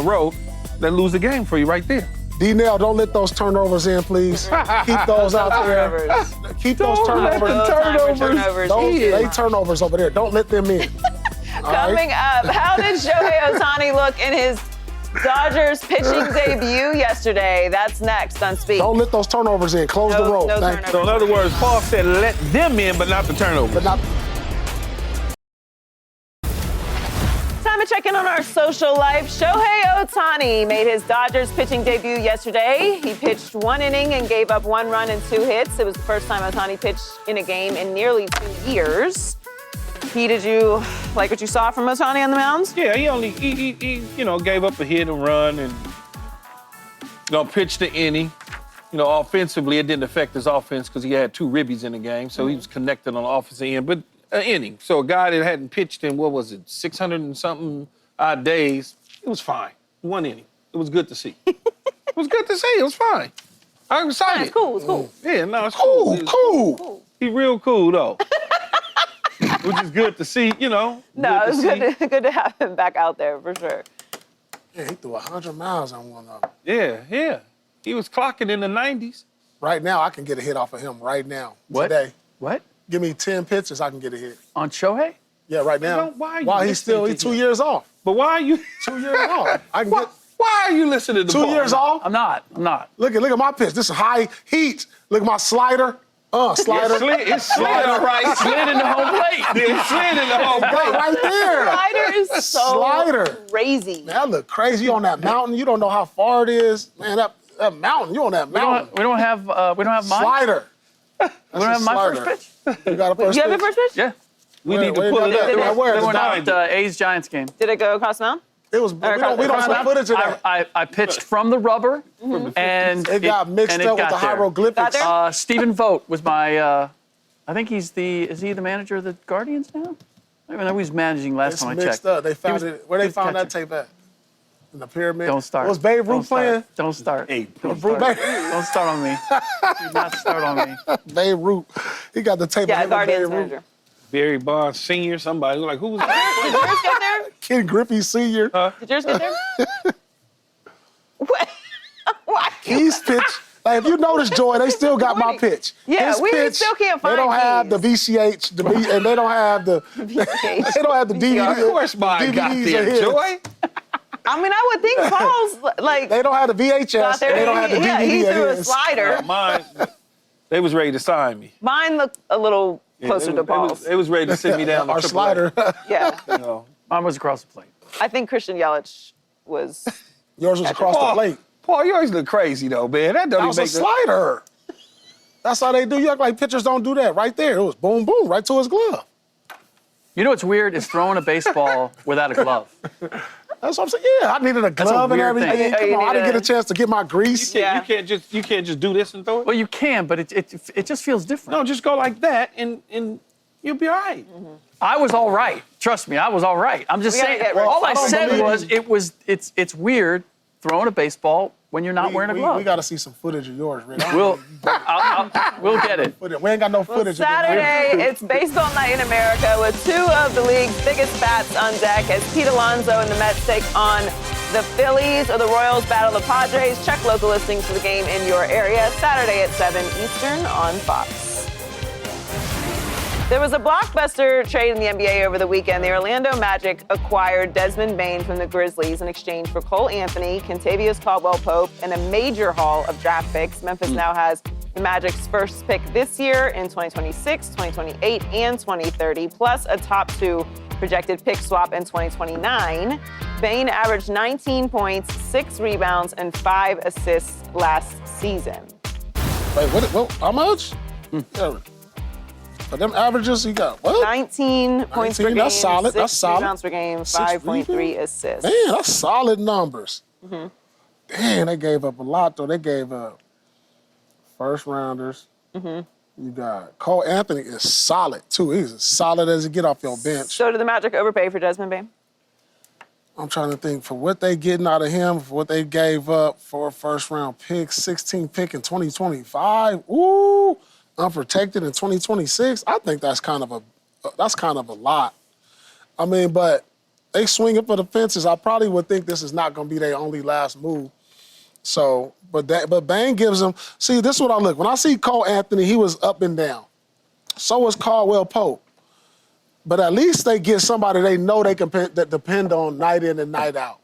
row. Then lose the game for you right there. D-Nail, don't let those turnovers in, please. Keep those out there. Keep those turnovers. They turnovers over there. Don't let them in. Coming up, how did Shohei Ohtani look in his Dodgers pitching debut yesterday? That's next on Speak. Don't let those turnovers in. Close the road. So in other words, Paul said let them in, but not the turnovers. Time to check in on our social life. Shohei Ohtani made his Dodgers pitching debut yesterday. He pitched 1 inning and gave up 1 run and 2 hits. It was the first time Ohtani pitched in a game in nearly 2 years. Pete, did you like what you saw from Ohtani on the mound? Yeah, he gave up a hit and run and pitched the inning. Offensively, it didn't affect his offense because he had 2 ribbies in the game, so he was connected on the offensive end. But an inning. So a guy that hadn't pitched in, 600 and something odd days, it was fine. 1 inning. It was good to see. It was good to see. It was fine. I'm excited. It's cool. It's cool. Yeah, no, it's cool. Cool. He's real cool, though. Which is good to see, No, it's good to have him back out there, for sure. Yeah, he threw 100 miles on one of them. Yeah. He was clocking in the 90s. Right now, I can get a hit off of him right now. What? Today. What? Give me 10 pitches, I can get a hit. On Shohei? Yeah, right now. While he's 2 years off. But why are you 2 years off? Why are you listening to 2 years off? I'm not. Look at my pitch. This is high heat. Look at my slider. Slider. It's slid right. Slid in the home plate. It slid in the home plate. Right there. Slider is so crazy. Man, that look crazy. You on that mountain. You don't know how far it is. Man, that mountain. You on that mountain. We don't have mine. Slider. We don't have my first pitch. You got a first pitch? You have your first pitch? Yeah. We need to pull it up. Where? They went out A's-Giants game. Did it go across the mountain? It was. We don't have footage of that. I pitched from the rubber, and it got mixed up with the hieroglyphics. Stephen Vogt was my. I think is he the manager of the Guardians now? I don't know who he's managing last time I checked. Mixed up. They found it. Where they found that tape at? In the pyramid. Don't start. Was Babe Ruth playing? Don't start. Don't start on me. Do not start on me. Babe Ruth. He got the tape. Yeah, Guardians manager. Barry Bonds Sr., somebody. Like, who was that? Did yours get there? Ken Griffey Sr. Did yours get there? What? Why? He's pitch. Like, if you notice, Joy, they still got my pitch. Yeah, His we pitch, still can't find They don't have the VCH, and they don't have the VCH. they don't have the DVD. Of course, mine got there, Joy. I mean, I would think Paul's like. They don't have the VHS. And they don't have the DVD. Yeah, he threw a slider. Mine, they was ready to sign me. Mine looked a little closer to Paul's. They was ready to sit me down. Our slider. Yeah. Mine was across the plate. I think Christian Yelich was. Yours was across the plate. Paul, you always look crazy, though, man. That That don't was even a make slider. That's how they do. You act like pitchers don't do that. Right there, it was boom, boom, right to his glove. You know what's weird is throwing a baseball without a glove. That's what I'm saying. Yeah, I needed a That's a glove and weird thing. everything. Come on, I didn't get a chance to get my grease. You can't just do this and throw it. Well, you can, but it just feels different. No, just go like that and you'll be all right. I was all right. Trust me, I was all right. I'm just saying. All I said was it's weird throwing a baseball when you're not wearing a glove. We got to see some footage of yours, Rick. We'll get it. We ain't got no footage. Saturday, it's baseball night in America with two of the league's biggest bats on deck as Pete Alonso and the Mets take on the Phillies or the Royals battle the Padres. Check local listings for the game in your area. Saturday at 7 Eastern on Fox. There was a blockbuster trade in the NBA over the weekend. The Orlando Magic acquired Desmond Bane from the Grizzlies in exchange for Cole Anthony, Kentavious Caldwell-Pope, and a major haul of draft picks. Memphis now has the Magic's first pick this year in 2026, 2028, and 2030, plus a top 2 projected pick swap in 2029. Bane averaged 19 points, 6 rebounds, and 5 assists last season. Wait, what how much? For them averages, he got what? 19 points per game, that's solid. 6 That's solid. rebounds per game, 5.3 assists. Man, that's solid numbers. Damn, they gave up a lot, though. They gave up first rounders. You got Cole Anthony is solid, too. He's as solid as you get off your bench. So did the Magic overpay for Desmond Bane? I'm trying to think, for what they getting out of him, for what they gave up for a first-round pick, 16 pick in 2025. Ooh, unprotected in 2026. I think that's kind of a lot. I mean, but they swinging for the fences. I probably would think this is not going to be their only last move. So, but Bane gives them. See, this is what I look. When I see Cole Anthony, he was up and down. So was Caldwell-Pope. But at least they get somebody they know they can that depend on night in and night out.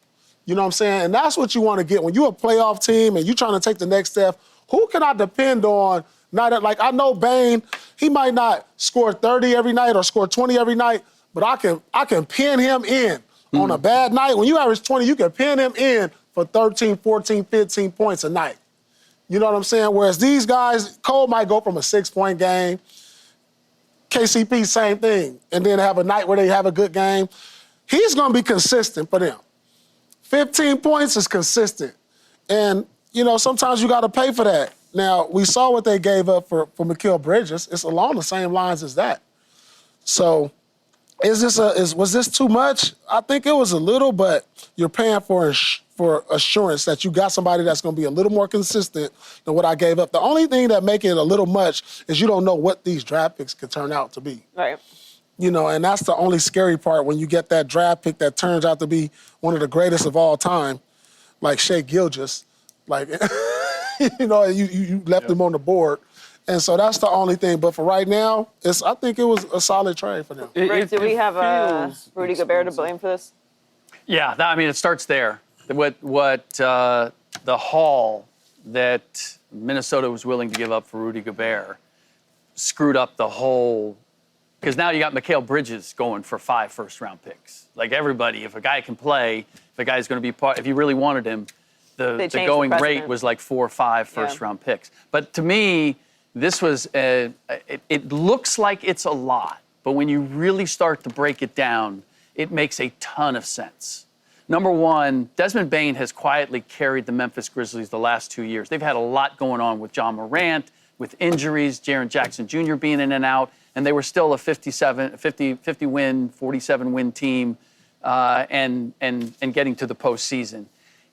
You know what I'm saying? And that's what you want to get. When you're a playoff team and you're trying to take the next step, who can I depend on? Like, I know Bane, he might not score 30 every night or score 20 every night, but I can pin him in on a bad night. When you average 20, you can pin him in for 13, 14, 15 points a night. You know what I'm saying? Whereas these guys, Cole might go from a 6-point game. KCP, same thing. And then have a night where they have a good game. He's going to be consistent for them. 15 points is consistent. And, you know, sometimes you got to pay for that. Now, we saw what they gave up for Mikal Bridges. It's along the same lines as that. So, was this too much? I think it was a little, but you're paying for assurance that you got somebody that's going to be a little more consistent than what I gave up. The only thing that make it a little much is you don't know what these draft picks could turn out to be. Right. You know, and that's the only scary part when you get that draft pick that turns out to be one of the greatest of all time, like Shea Gilgeous. Like, you know, you left him on the board. And so that's the only thing. But for right now, I think it was a solid trade for them. Rick, do we have Rudy Gobert to blame for this? Yeah, it starts there. What the haul that Minnesota was willing to give up for Rudy Gobert screwed up the whole. Because now you got Mikal Bridges going for 5 first-round picks. Like everybody, if a guy can play, if a guy's going to be if you really wanted him, the going rate was like 4 or 5 first-round picks. But to me, this was it looks like it's a lot, but when you really start to break it down, it makes a ton of sense. Number one, Desmond Bane has quietly carried the Memphis Grizzlies the last 2 years. They've had a lot going on with John Morant, with injuries, Jaren Jackson Jr. being in and out, and they were still a 50-win, 47-win team and getting to the postseason.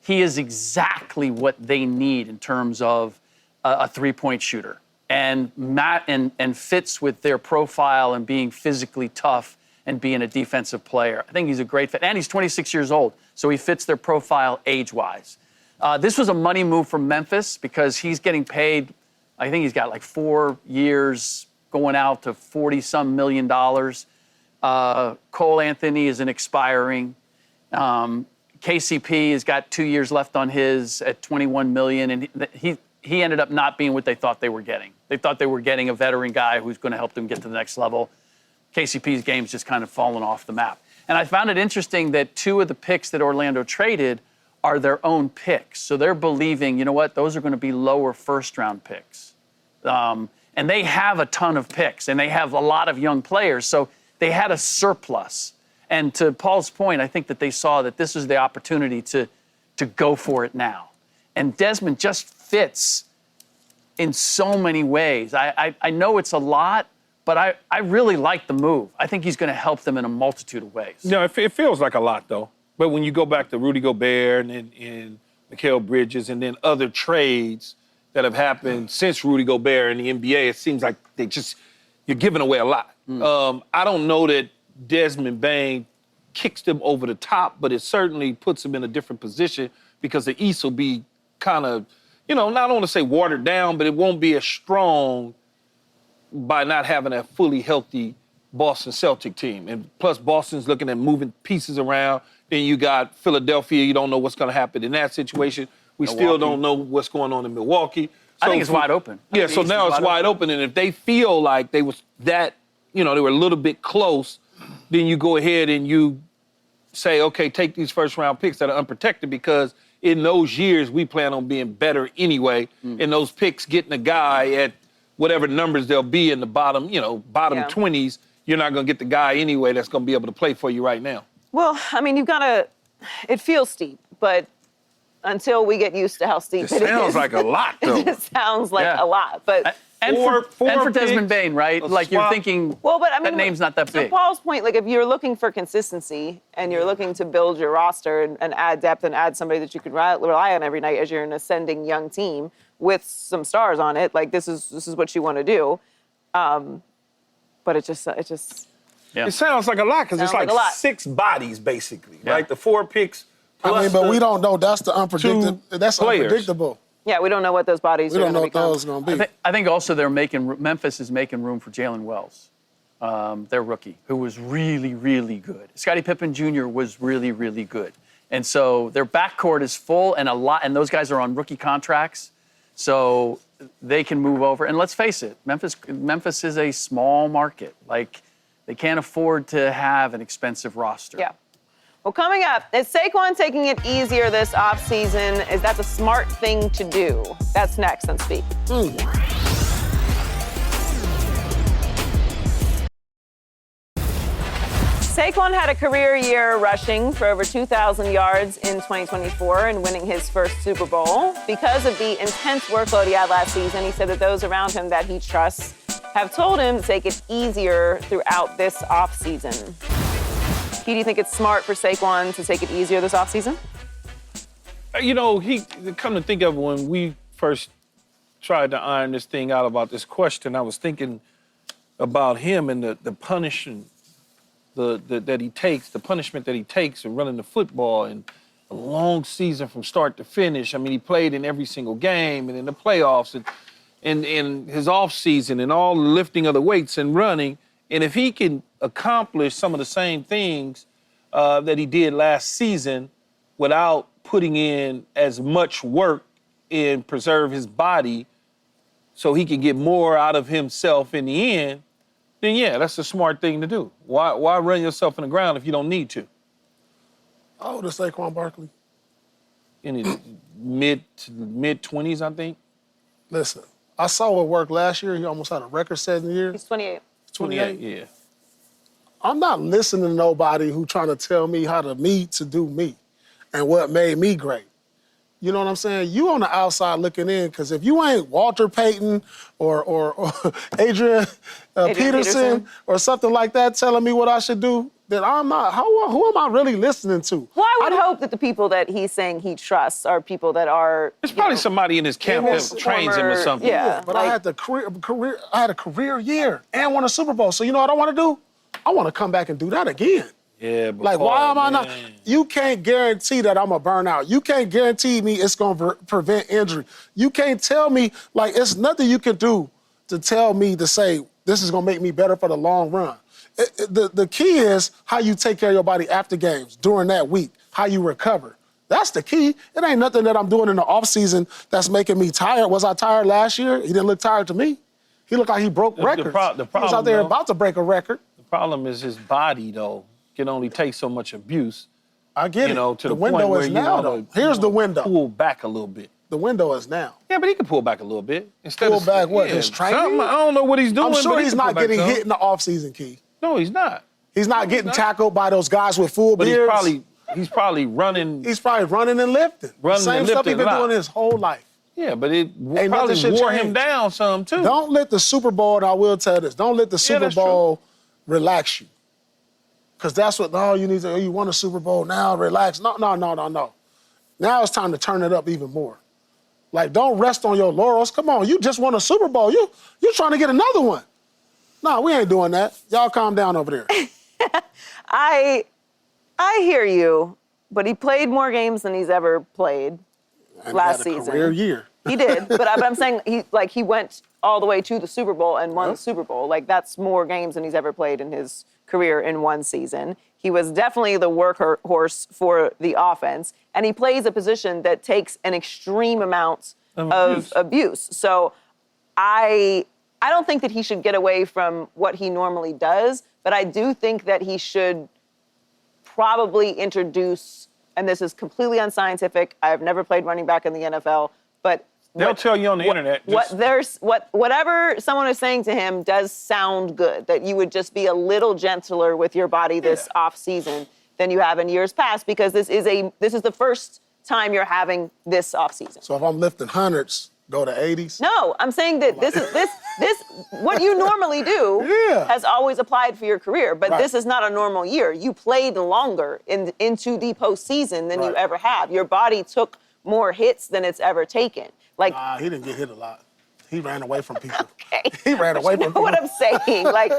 He is exactly what they need in terms of a three-point shooter. And fits with their profile and being physically tough and being a defensive player. I think he's a great fit. And he's 26 years old, so he fits their profile age-wise. This was a money move from Memphis because he's getting paid, I think he's got like 4 years going out to $40-some million. Cole Anthony is an expiring. KCP has got 2 years left on his at $21 million, and he ended up not being what they thought they were getting. They thought they were getting a veteran guy who's going to help them get to the next level. KCP's game's just kind of fallen off the map. And I found it interesting that 2 of the picks that Orlando traded are their own picks. So they're believing, you know what, those are going to be lower first-round picks. And they have a ton of picks, and they have a lot of young players. So they had a surplus. And to Paul's point, I think that they saw that this was the opportunity to go for it now. And Desmond just fits in so many ways. I know it's a lot, but I really like the move. I think he's going to help them in a multitude of ways. No, it feels like a lot, though. But when you go back to Rudy Gobert and Mikal Bridges and then other trades that have happened since Rudy Gobert in the NBA, it seems like you're giving away a lot. I don't know that Desmond Bane kicks them over the top, but it certainly puts them in a different position because the East will be kind of, not want to say watered down, but it won't be as strong by not having a fully healthy Boston Celtic team. And plus Boston's looking at moving pieces around. Then you got Philadelphia. You don't know what's going to happen in that situation. We still don't know what's going on in Milwaukee. So I think it's wide open. Yeah, so now it's wide open. And if they feel like they was that, they were a little bit close, then you go ahead and you say, okay, take these first-round picks that are unprotected because in those years we plan on being better anyway. And those picks getting a guy at whatever numbers they'll be in the bottom 20s, you're not going to get the guy anyway that's going to be able to play for you right now. Well, I mean, it feels steep, but until we get used to how steep it is. It sounds like a lot, though. It sounds like a lot, but... And for Desmond Bane, right? Like you're thinking, that name's not that big. To Paul's point, like if you're looking for consistency and you're looking to build your roster and add depth and add somebody that you could rely on every night as you're an ascending young team with some stars on it, like this is what you want to do. But it just. It sounds like a lot because it's like 6 bodies basically, right? The 4 picks. But we don't know. That's the unpredictable. That's unpredictable. Yeah, we don't know what those bodies are going to become. We don't know what those are going to be. I think also Memphis is making room for Jalen Wells, their rookie, who was really, really good. Scottie Pippen Jr. was really, really good. And so their backcourt is full and those guys are on rookie contracts, so they can move over. And let's face it, Memphis is a small market. Like, they can't afford to have an expensive roster. Yeah. Well, coming up, is Saquon taking it easier this offseason? Is that the smart thing to do? That's next on Speak. Saquon had a career year rushing for over 2,000 yards in 2024 and winning his first Super Bowl. Because of the intense workload he had last season, he said that those around him that he trusts have told him to take it easier throughout this offseason. Do you think it's smart for Saquon to take it easier this offseason? Come to think of it, when we first tried to iron this thing out about this question, I was thinking about him and the punishment that he takes, the punishment that he takes in running the football and a long season from start to finish. I mean, he played in every single game and in the playoffs and in his off season and all the lifting of the weights and running. And if he can accomplish some of the same things that he did last season without putting in as much work and preserve his body so he can get more out of himself in the end, then yeah, that's a smart thing to do. Why run yourself in the ground if you don't need to? How old is Saquon Barkley? In his mid-20s, I think. Listen, I saw what worked last year. He almost had a record-setting year. He's 28. 28? Yeah. I'm not listening to nobody who trying to tell me how to do me and what made me great. You know what I'm saying? You on the outside looking in, because if you ain't Walter Payton or Adrian Peterson or something like that telling me what I should do, then I'm not. Who am I really listening to? Well, I would hope that the people that he's saying he trusts are people that are. There's probably somebody in his camp that trains him or something. Yeah, but I had a career year and won a Super Bowl. So you know what I want to do? I want to come back and do that again. Yeah, but like, why am I not? You can't guarantee that I'm a burnout. You can't guarantee me it's going to prevent injury. You can't tell me, like, it's nothing you can do to tell me to say this is going to make me better for the long run. The key is how you take care of your body after games, during that week, how you recover. That's the key. It ain't nothing that I'm doing in the offseason that's making me tired. Was I tired last year? He didn't look tired to me. He looked like he broke records. He was out there about to break a record. The problem is his body, though, can only take so much abuse I get it. To the the window point where is you now, wanna- though. Here's the window. Pull back a little bit. The window is now. Yeah, but he can pull back a little bit. Instead Pull of back what? yeah, His training? something. I don't know what he's doing. I'm sure but he he's can pull not back getting some. hit in the offseason, Key. No, he's not. He's not getting tackled by those guys with full But beards. he's probably running. He's probably running and lifting. Running Same and stuff he's lifting been a lot. doing his whole life. Yeah, but it Ain't probably nothing should wore change. him down some too. Don't let the Super Bowl, and I will tell this, don't let the Super that's Bowl relax you. Because that's what, you need to, you won a Super Bowl, now relax. No. Now it's time to turn it up even more. Like, don't rest on your laurels. Come on, you just won a Super Bowl. You trying to get another one. No, we ain't doing that. Y'all calm down over there. I hear you, but he played more games than he's ever played last he had a season. career year. He did, but I'm saying he went all the way to the Super Bowl and won the Super Bowl. Like, that's more games than he's ever played in his career in one season. He was definitely the workhorse for the offense, and he plays a position that takes an extreme amount of abuse. So I don't think that he should get away from what he normally does, but I do think that he should probably introduce, and this is completely unscientific, I've never played running back in the NFL, but They'll tell you on the internet. Whatever someone is saying to him does sound good, that you would just be a little gentler with your body this off season than you have in years past, because this is the first time you're having this off season. So if I'm lifting hundreds, go to 80s? No, I'm saying that this what you normally do has always applied for your career, but this is not a normal year. You played longer into the postseason than you ever have. Your body took more hits than it's ever taken. Like, he didn't get hit a lot. He ran away from people. Okay. He ran away from people. What I'm saying, like,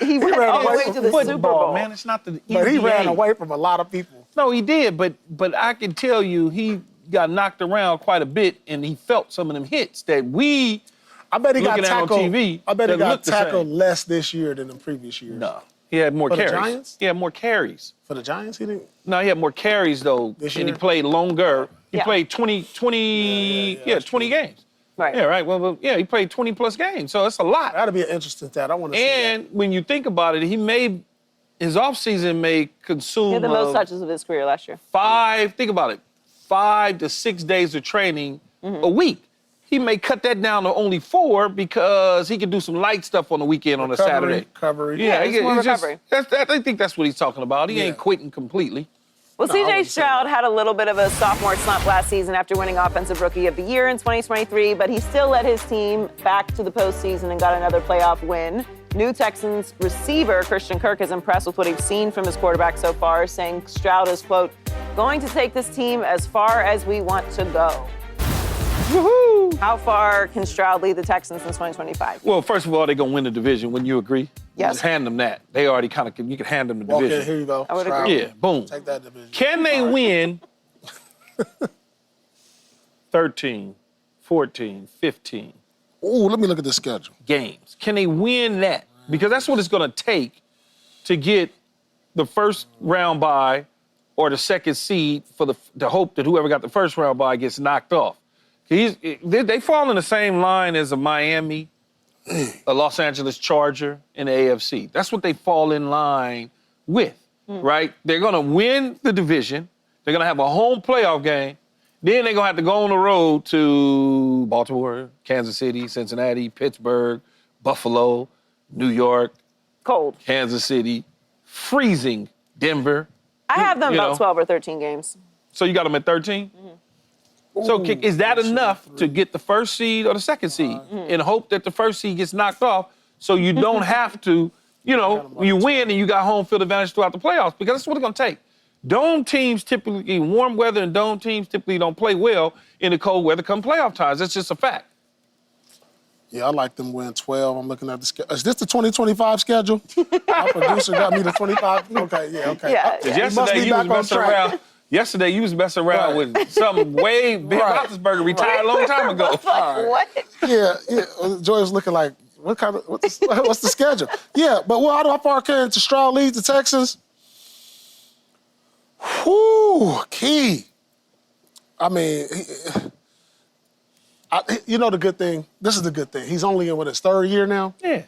he went all the way to the Super Bowl. Man, it's not the NBA. But he ran away from a lot of people. No, he did, but I can tell you he got knocked around quite a bit, and he felt some of them hits that I bet he got looking at on tackled. TV. I bet he that got looked the same. tackled less this year than in previous years. No, he had more For the carries. Giants? He had more carries. For the Giants, he didn't. No, he had more carries though, This and he year? played longer. He Yeah. played 20 games. Right. Yeah, right. Well, he played 20 plus games, so it's a lot. That'd be an interesting stat. I want to see And when you think about it, his offseason may consume He had the most touches of his career last year. 5 to 6 days of training a week. He may cut that down to only 4 because he can do some light stuff on the weekend on a Saturday. Recovery. Yeah, it's more recovery. I think that's what he's talking about. He ain't quitting completely. Well, CJ Stroud had a little bit of a sophomore slump last season after winning Offensive Rookie of the Year in 2023, but he still led his team back to the postseason and got another playoff win. New Texans receiver Christian Kirk is impressed with what he's seen from his quarterback so far, saying Stroud is, quote, going to take this team as far as we want to go. Woohoo! How far can Stroud lead the Texans in 2025? Well, first of all, they're going to win the division. Wouldn't you agree? Yes. Just hand them that. They already you can hand them the division. Okay, here you go. I would Stroud. agree. Yeah, boom. Take that division. Can they win 13, 14, 15 Ooh, let me look at the schedule. games? Can they win that? Because that's what it's going to take to get the first round bye or the second seed for the hope that whoever got the first round bye gets knocked off. They fall in the same line as a Miami, a Los Angeles Charger, and the AFC. That's what they fall in line with, right? They're going to win the division. They're going to have a home playoff game. Then they're going to have to go on the road to Baltimore, Kansas City, Cincinnati, Pittsburgh, Buffalo, New York, Cold. Kansas City, freezing Denver. I have them You about know. 12 or 13 games. So you got them at 13? So is that enough to get the first seed or the second seed in hope that the first seed gets knocked off so you don't have to, you win and you got home field advantage throughout the playoffs, because that's what it's going to take. Dome teams typically, warm weather and dome teams typically don't play well in the cold weather come playoff times. That's just a fact. Yeah, I like them win 12. I'm looking at the schedule. Is this the 2025 schedule? Our producer got me the 25. Okay, yeah, okay. Yeah. Yesterday you was messing around. Yesterday you was messing around with something way big. Roethlisberger retired a long time ago. What? Yeah. Joy was looking like, what's the schedule? Yeah, but how far can Stroud lead the Texans? Whew, key. I mean, the good thing, this is the good thing. He's only in his third year now. Yeah.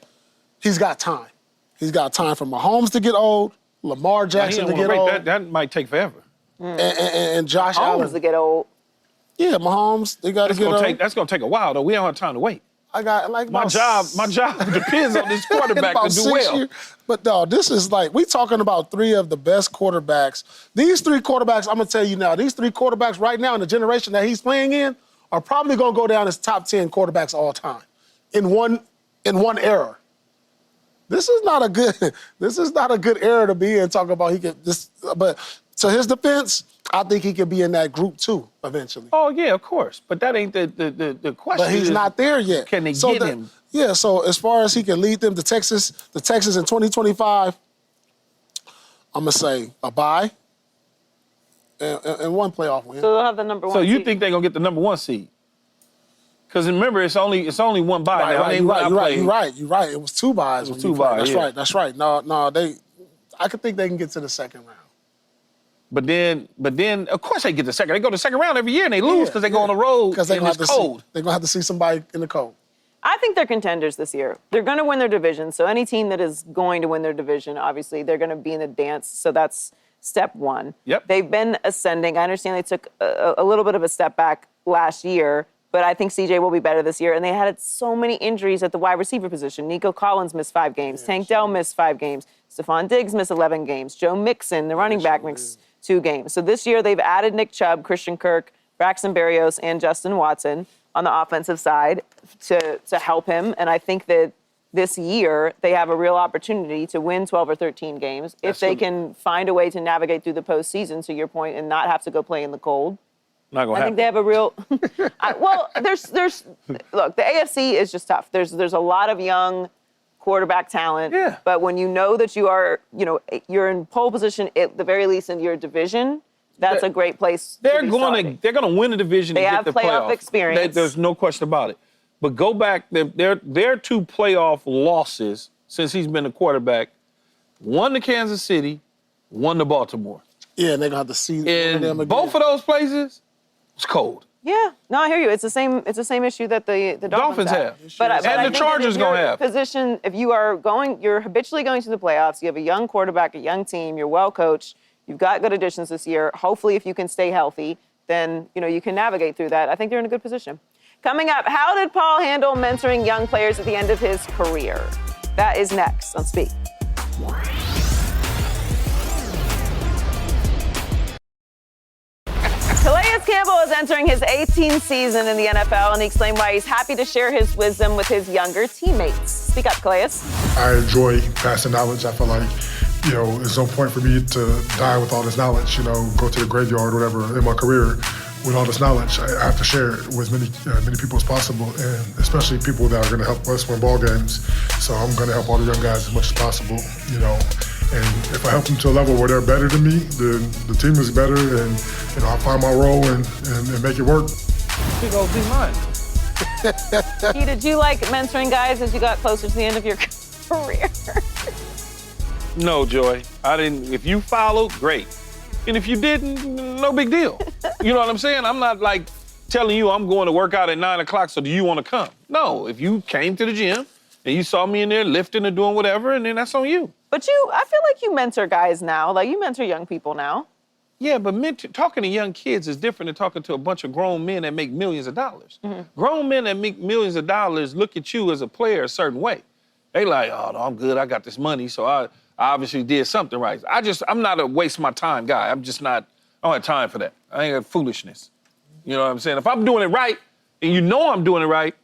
He's got time. He's got time for Mahomes to get old, Lamar Jackson to get old. That might take forever. and Josh Mahomes Allen. to get old. Yeah, Mahomes, they got to get old. That's gonna take a while though. We don't have time to wait. I got like My job depends on this quarterback to do well. Years. But no, this is like, we talking about three of the best quarterbacks. These three quarterbacks, I'm gonna tell you now, these three quarterbacks right now in the generation that he's playing in are probably gonna go down as top 10 quarterbacks all time in one era. This is not a good era to be in talking about he could this, but to his defense, I think he could be in that group too eventually. Oh yeah, of course. But that ain't the question. But he's not there yet. Can they get him? Yeah, so as far as he can lead them to the Texans in 2025, I'm gonna say a bye and one playoff win. So they'll have the number 1 So you seed. think they're gonna get the number 1 seed? Because remember, it's only one bye now. You're right. It was 2 byes. It was 2 byes. That's right. No, I could think they can get to the second round. But then, of course they get the second. They go to the second round every year and they lose because they go on the road because and it's cold. They're gonna have to see somebody in the cold. I think they're contenders this year. They're going to win their division. So any team that is going to win their division, obviously, they're going to be in the dance. So that's step one. Yep. They've been ascending. I understand they took a little bit of a step back last year, but I think CJ will be better this year. And they had so many injuries at the wide receiver position. Nico Collins missed 5 games. Tank Dell missed 5 games. Stephon Diggs missed 11 games. Joe Mixon, the running back, missed 2 games. So this year they've added Nick Chubb, Christian Kirk, Braxton Berrios, and Justin Watson on the offensive side to help him. And I think that this year they have a real opportunity to win 12 or 13 games if they can find a way to navigate through the postseason, to your point, and not have to go play in the cold. Not gonna I think they have a real. There's look, the AFC is just tough. There's a lot of young quarterback talent. Yeah. But when you know that you're in pole position at the very least in your division, that's a great place. They're going to win the division. They and have get the playoff experience. There's no question about it. But go back, their 2 playoff losses since he's been a quarterback, 1 to Kansas City, 1 to Baltimore. Yeah, and they're gonna have to see And them again. both of those places, it's cold. Yeah, no, I hear you. It's the same issue that the Dolphins have. But And I the think Chargers that if gonna you're have. Position, if you're habitually going to the playoffs, you have a young quarterback, a young team, you're well coached, you've got good additions this year. Hopefully, if you can stay healthy, then you can navigate through that. I think they're in a good position. Coming up, how did Paul handle mentoring young players at the end of his career? That is next on Speak. Calais Campbell is entering his 18th season in the NFL, and he explained why he's happy to share his wisdom with his younger teammates. Speak up, Calais. I enjoy passing knowledge. I feel like, there's no point for me to die with all this knowledge, go to the graveyard or whatever in my career with all this knowledge. I have to share it with many people as possible, and especially people that are going to help us win ball games. So I'm going to help all the young guys as much as possible, And if I help them to a level where they're better than me, then the team is better, and I'll find my role and make it work. Big old mine. Key, did you like mentoring guys as you got closer to the end of your career? No, Joy. I didn't. If you followed, great. And if you didn't, no big deal. You know what I'm saying? I'm not like telling you I'm going to work out at 9 o'clock, so do you want to come? No, if you came to the gym and you saw me in there lifting or doing whatever, and then that's on you. But I feel like you mentor guys now. Like, you mentor young people now. Yeah, but talking to young kids is different than talking to a bunch of grown men that make millions of dollars. Mm-hmm. Grown men that make millions of dollars look at you as a player a certain way. They like, oh, no, I'm good. I got this money, so I obviously did something right. I'm not a waste my time guy. I'm just not, I don't have time for that. I ain't got foolishness. You know what I'm saying? If I'm doing it right, and I'm doing it right,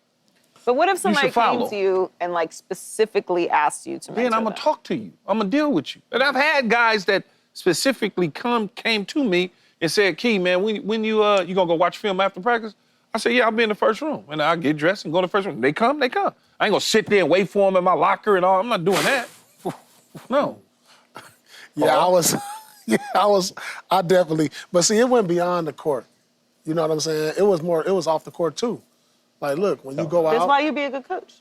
but what if somebody came follow. to you and specifically asked you to mentor then I'm going to talk to you. I'm going to deal with you. And I've had guys that specifically came to me and said, Key, man, when you going to go watch film after practice? I said, yeah, I'll be in the first room. And I'll get dressed and go to the first room. They come. I ain't going to sit there and wait for them in my locker and all. I'm not doing that. No. Yeah, I definitely, but see, it went beyond the court. You know what I'm saying? It was off the court too. Like, look, when you go out. That's why you be a good coach.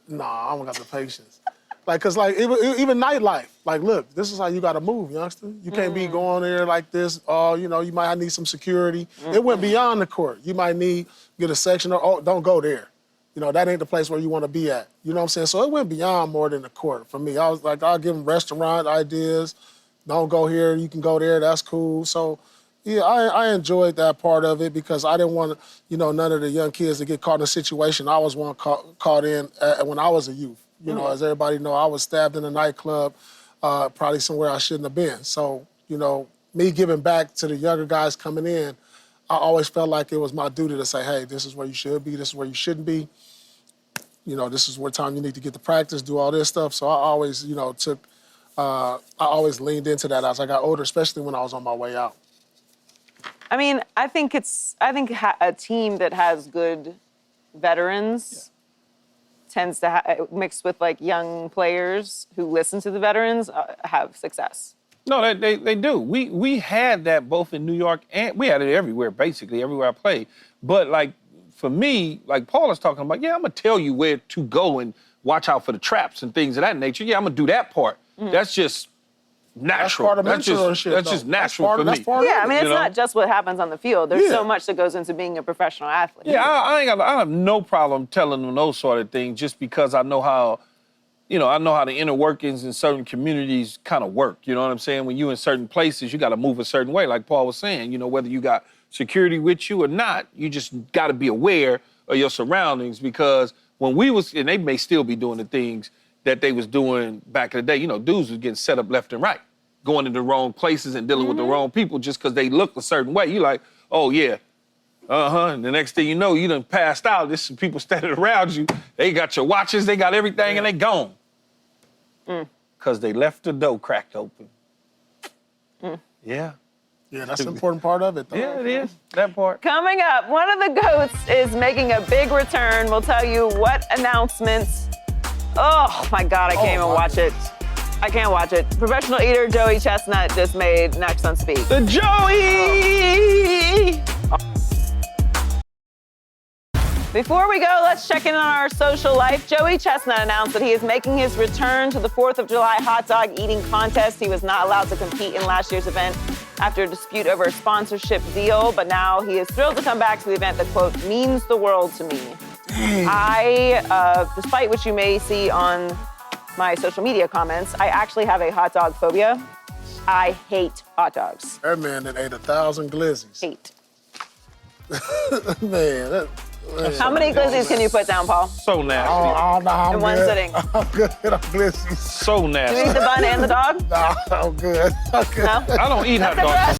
Nah, I don't got the patience. Cause even nightlife. Like, look, this is how you gotta move, youngster. You can't be going there like this. You might need some security. It went beyond the court. You might get a section or, don't go there. That ain't the place where you want to be at. You know what I'm saying? So it went beyond more than the court for me. I was like, I'll give them restaurant ideas, don't go here, you can go there, that's cool. So, yeah, I enjoyed that part of it because I didn't want, none of the young kids to get caught in a situation I was one caught in when I was a youth. As everybody know, I was stabbed in a nightclub, probably somewhere I shouldn't have been. So, me giving back to the younger guys coming in, I always felt like it was my duty to say, hey, this is where you should be, this is where you shouldn't be. This is what time you need to get to practice, do all this stuff. So I always, I always leaned into that as I got older, especially when I was on my way out. I mean, I think a team that has good veterans tends to mixed with like young players who listen to the veterans have success. No, they do. We had that both in New York and we had it everywhere, basically everywhere I played. But like for me, like Paul is talking about, I'm gonna tell you where to go and watch out for the traps and things of that nature. Yeah, I'm gonna do that part. Mm-hmm. That's just natural. That's just natural for me. Yeah, I mean, it's not just what happens on the field. There's so much that goes into being a professional athlete. Yeah, I have no problem telling them those sort of things just because I know how, I know how the inner workings in certain communities kind of work. You know what I'm saying? When you're in certain places, you got to move a certain way, like Paul was saying. Whether you got security with you or not, you just got to be aware of your surroundings because when we was, and they may still be doing the things that they was doing back in the day, dudes was getting set up left and right, going to the wrong places and dealing with the wrong people just because they look a certain way. You like, oh, yeah, and the next thing you know, you done passed out. There's some people standing around you. They got your watches, they got everything, and they gone. Because they left the door cracked open. Yeah. Yeah, that's an important part of it, though. Yeah, it is, that part. Coming up, one of the GOATs is making a big return. We'll tell you what announcements. Oh, my God, I can't even watch it. I can't watch it. Professional eater Joey Chestnut just made Next on Speak. The Joey! Before we go, let's check in on our social life. Joey Chestnut announced that he is making his return to the 4th of July hot dog eating contest. He was not allowed to compete in last year's event after a dispute over a sponsorship deal, but now he is thrilled to come back to the event that, quote, means the world to me. Despite what you may see on my social media comments, I actually have a hot dog phobia. I hate hot dogs. That man that ate 1,000 glizzies. Hate. Man, how many glizzies can you put down, Paul? So nasty. I don't know how in one sitting. I'm good on glizzies. So nasty. Do you eat the bun and the dog? No, I'm good. No? I don't eat hot dogs.